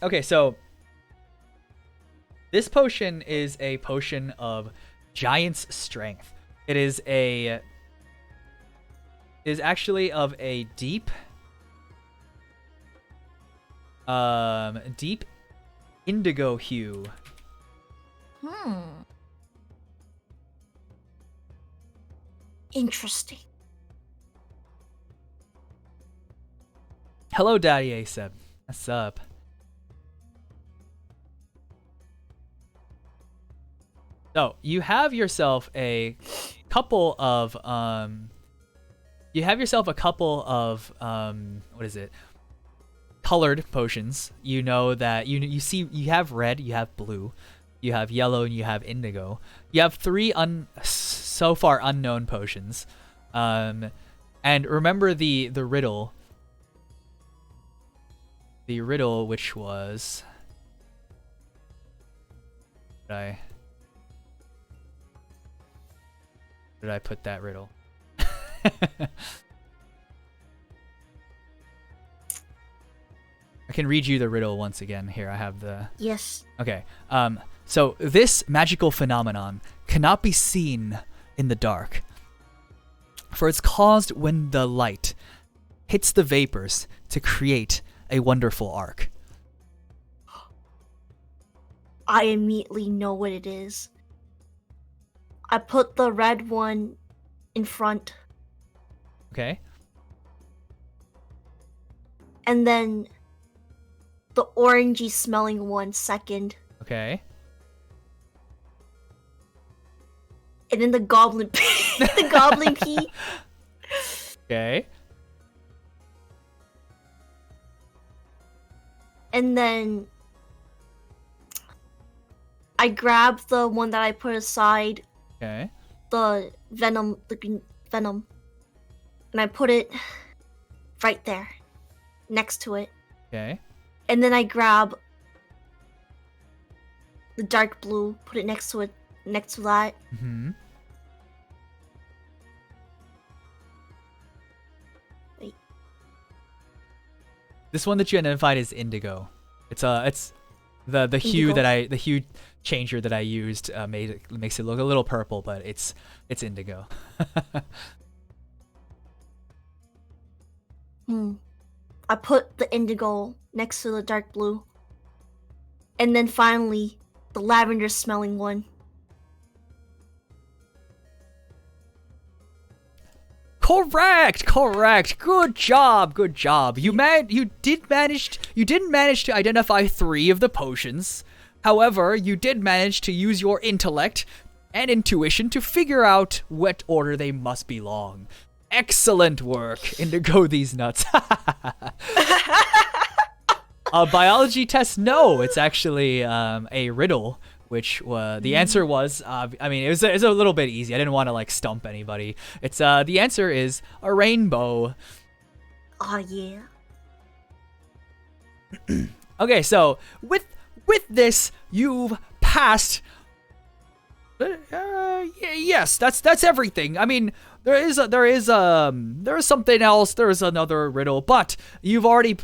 Okay, so this potion is a potion of giant's strength. It is actually of a deep indigo hue. Interesting. Hello, Daddy Asep. What's up? So you have yourself a couple of what is it? Colored potions. You know that you see you have red, you have blue, you have yellow, and you have indigo. You have three so far unknown potions. And remember the riddle. The riddle, which was Where did I put that riddle? I can read you the riddle once again. Here, I have the... Yes. Okay. So this magical phenomenon cannot be seen in the dark, for it's caused when the light hits the vapors to create a wonderful arc. I immediately know what it is. I put the red one in front, Okay? and then the orangey smelling one second, Okay. and then the goblin the goblin pea. Okay. And then I grab the one that I put aside, Okay. the green venom, and I put it right there, next to it. Okay. And then I grab the dark blue, put it next to that. Mm-hmm. Wait. This one that you identified is indigo. It's the hue Indigo? the hue changer that I used makes it look a little purple, but it's indigo. I put the indigo next to the dark blue. And then finally, the lavender smelling one. Correct. Good job. You didn't manage to identify 3 of the potions. However, you did manage to use your intellect and intuition to figure out what order they must belong. Excellent work. Indigo these nuts. A biology test? No, it's actually a riddle. Which the answer was, I mean, it was a little bit easy. I didn't want to like stump anybody. It's the answer is a rainbow. Oh yeah. Okay, so with this, you've passed. Yes, that's everything. I mean, there is something else. There is another riddle, but you've already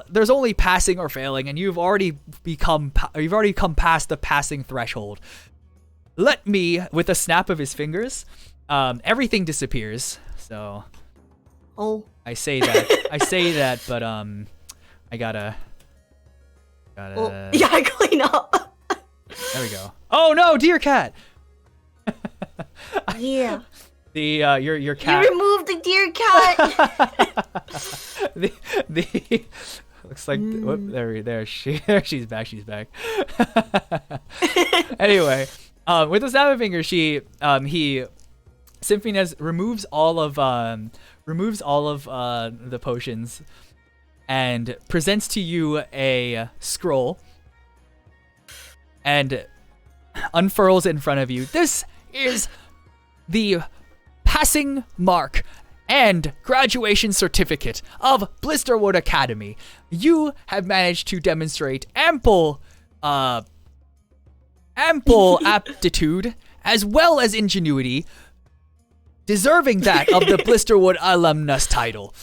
there's only passing or failing, and you've already come past the passing threshold. Let me, with a snap of his fingers, everything disappears. So, oh, I say that, but I gotta. Oh, yeah, clean up. There we go. Oh no, dear cat. Yeah. The your cat. You removed the deer cat. the looks like she's back. Anyway, with the snap of finger, Symphonez removes all of the potions and presents to you a scroll and unfurls it in front of you. This is the passing mark and graduation certificate of Blisterwood Academy. You have managed to demonstrate ample aptitude as well as ingenuity, deserving that of the Blisterwood alumnus title.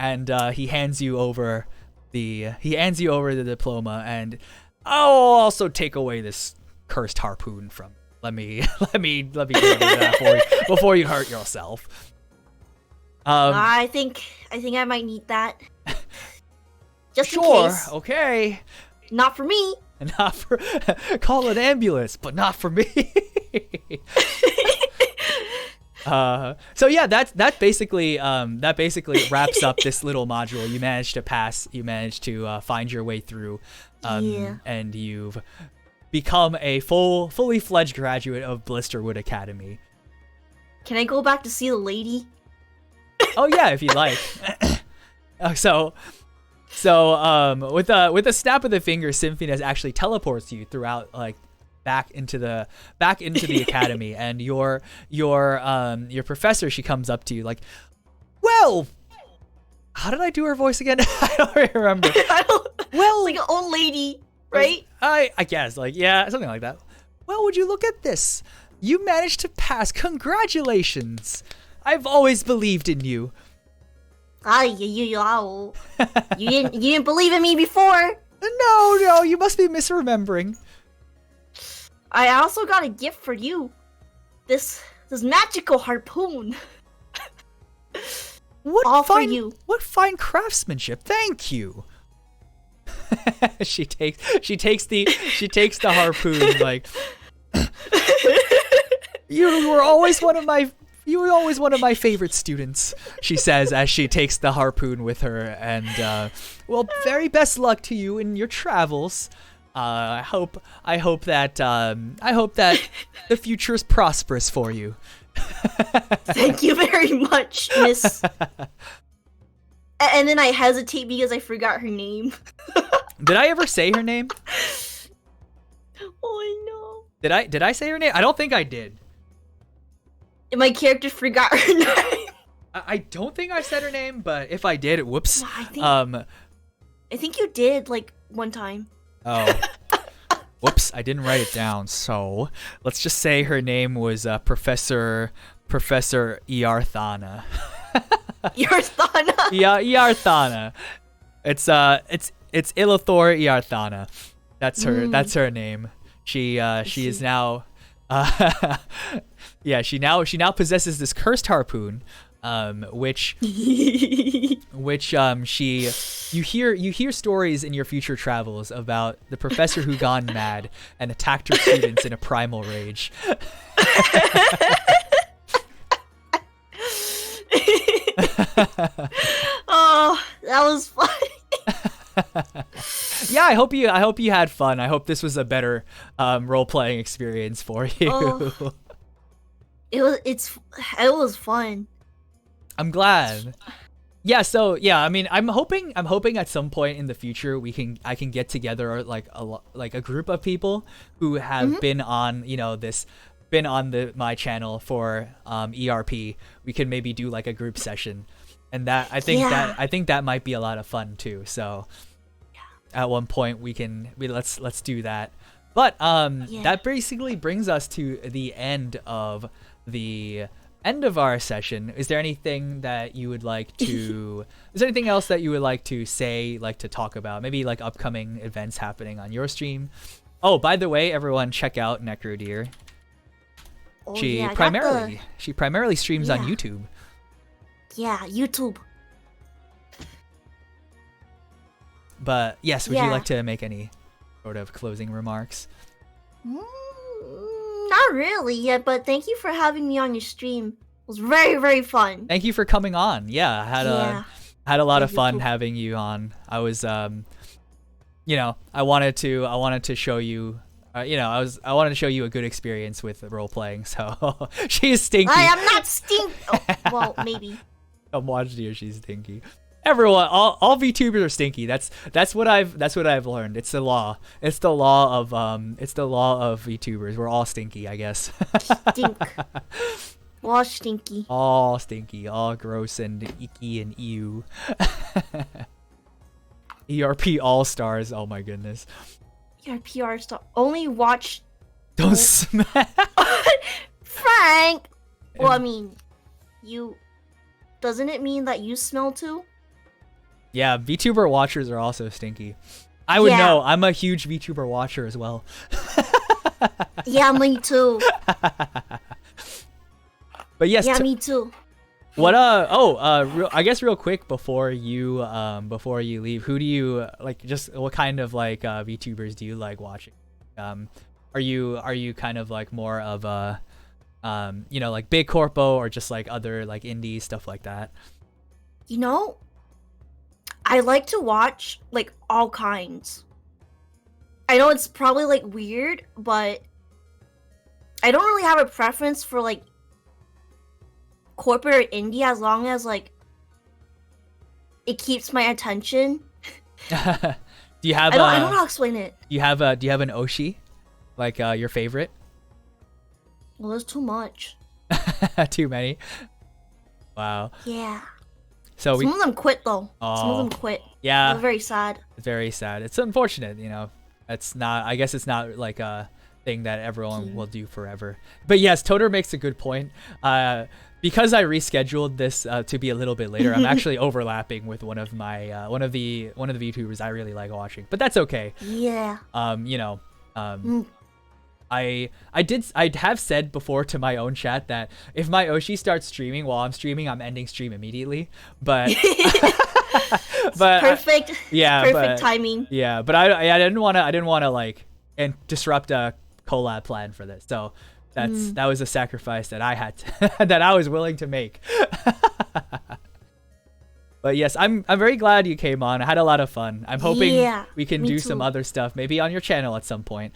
And he hands you over the diploma, and I'll also take away this cursed harpoon from. Let me get rid of that for you before you hurt yourself. I think I might need that. Just sure, in case. Okay. Not for me. Not for. Call an ambulance, but not for me. So yeah, that basically wraps up this little module. You managed to pass. You managed to find your way through, and you've become a fully fledged graduate of Blisterwood Academy. Can I go back to see the lady? Oh yeah, if you'd like. So with a snap of the finger, Symphonez actually teleports you throughout, like, back into the academy, and your professor, she comes up to you like, well, how did I do her voice again? I don't remember. Well, like an old lady, right? I guess, like, yeah, something like that. Well, would you look at this? You managed to pass. Congratulations. I've always believed in you. You didn't believe in me before? No, you must be misremembering. I also got a gift for you. This magical harpoon. All for you. What fine craftsmanship. Thank you. she takes the harpoon, like, you were always one of my favorite students, she says as she takes the harpoon with her, and well, very best luck to you in your travels. I hope that the future is prosperous for you. Thank you very much, miss. And then I hesitate because I forgot her name. Did I ever say her name? Oh no. Did I say her name? I don't think I did. My character forgot her name. I don't think I said her name, but if I did, whoops. I think you did, like, one time. Oh. Whoops, I didn't write it down. So let's just say her name was Professor Earthana. Earthana? Yeah, Earthana. It's Illithor Earthana. That's her name. She is now she now possesses this cursed harpoon, which you hear stories in your future travels about the professor who gone mad and attacked her students in a primal rage. Oh, that was funny. Yeah, I hope you had fun. I hope this was a better role playing experience for you. Oh, it was fun. I'm glad. Yeah, so yeah, I mean, I'm hoping at some point in the future I can get together like a group of people who have been on, my channel for ERP. We can maybe do like a group session. And that I think that might be a lot of fun too. So at one point let's do that. But that basically brings us to the end of our session. Is there anything that you would like to is there anything else that you would like to say, like to talk about? Maybe like upcoming events happening on your stream? Oh, by the way, everyone check out Necrodeer. Oh, She primarily streams on YouTube. Yeah, YouTube. But yes, would you like to make any sort of closing remarks? Not really yet, but thank you for having me on your stream. It was very, very fun. Thank you for coming on. Yeah, I had a lot of fun having you on. I was I wanted to show you I wanted to show you a good experience with role playing. So she's stinky. I am not stinky. Oh, well, maybe. I'm watching you. She's stinky. Everyone, all VTubers are stinky. That's what I've learned. It's the law. It's the law of VTubers. We're all stinky, I guess. Stink. All stinky. All stinky. All gross and icky and ew. ERP All Stars. Oh my goodness. ERP All Star. Only watch. Don't smell. Frank. Well, I mean, you. Doesn't it mean that you smell too? Yeah, VTuber watchers are also stinky. I would know. I'm a huge VTuber watcher as well. Yeah, me too. But yes. Yeah, me too. What I guess real quick before you leave, who do you like? Just what kind of like VTubers do you like watching? Are you kind of like more of a like big corpo or just like other like indie stuff like that? I like to watch like all kinds. I know it's probably like weird, but I don't really have a preference for like corporate or indie as long as like it keeps my attention. Do you have I don't know how to explain it. Do you have an Oshi? Like your favorite? Well, there's too much. Too many? Wow. Yeah. So some of them quit though. Some of them quit. Yeah. They're very sad. It's very sad. It's unfortunate, I guess it's not like a thing that everyone will do forever. But yes, Toter makes a good point. Because I rescheduled this to be a little bit later, I'm actually overlapping with one of my one of the VTubers I really like watching. But that's okay. Yeah. I have said before to my own chat that if my Oshi starts streaming while I'm streaming, I'm ending stream immediately. But perfect. Yeah, perfect timing. Yeah, but I didn't want to like and disrupt a collab plan for this. So that was a sacrifice that I had that I was willing to make. But yes, I'm very glad you came on. I had a lot of fun. I'm hoping we can do some other stuff, maybe on your channel at some point.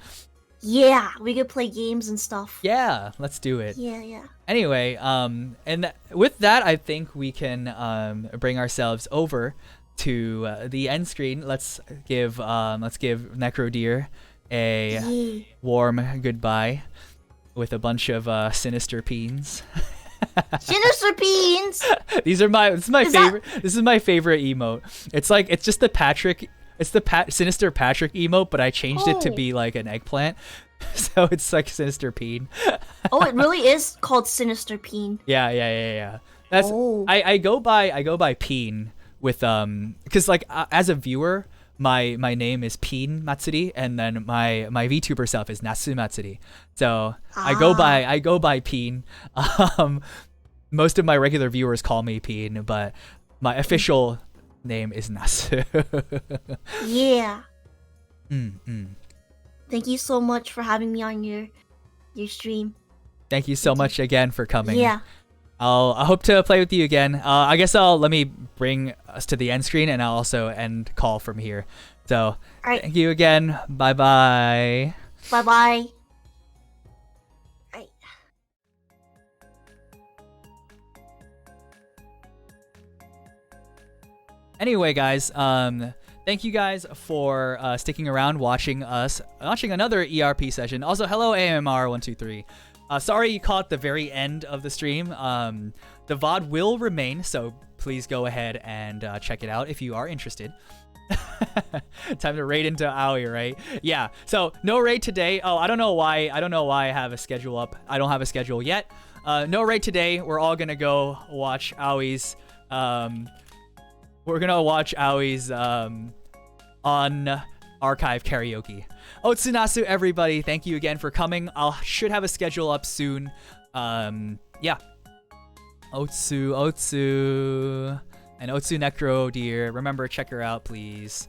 Yeah, we could play games and stuff. Yeah, let's do it. Yeah. Anyway, and with that, I think we can bring ourselves over to the end screen. Let's give Necrodeer a warm goodbye with a bunch of sinister peens. Sinister Peens. This is my favorite. This is my favorite emote. It's just the Patrick. It's the Sinister Patrick emote, but I changed it to be like an eggplant, so it's like Sinister Peen. Oh, it really is called Sinister Peen. Yeah. That's I go by Peen with because like as a viewer, my name is Peen Matsuri, and then my VTuber self is Nasu Matsuri. So I go by Peen. Most of my regular viewers call me Peen, but my official name is Nasu. Yeah. Thank you so much for having me on your stream. Thank you so much again for coming. Yeah. I hope to play with you again. I guess let me bring us to the end screen, and I'll also end call from here. So Alright. thank you again. Bye bye. Bye bye. Anyway, guys, thank you guys for sticking around, watching another ERP session. Also, hello AMR123. Sorry you caught the very end of the stream. The VOD will remain, so please go ahead and check it out if you are interested. Time to raid into Aoi, right? Yeah. So no raid today. Oh, I don't know why I have a schedule up. I don't have a schedule yet. No raid today. We're all gonna go watch Aoi's. We're gonna watch Aoi's on archive karaoke. Nasu, everybody, thank you again for coming. I should have a schedule up soon. Yeah. Otsu, and Otsu Necro, dear. Remember, check her out, please.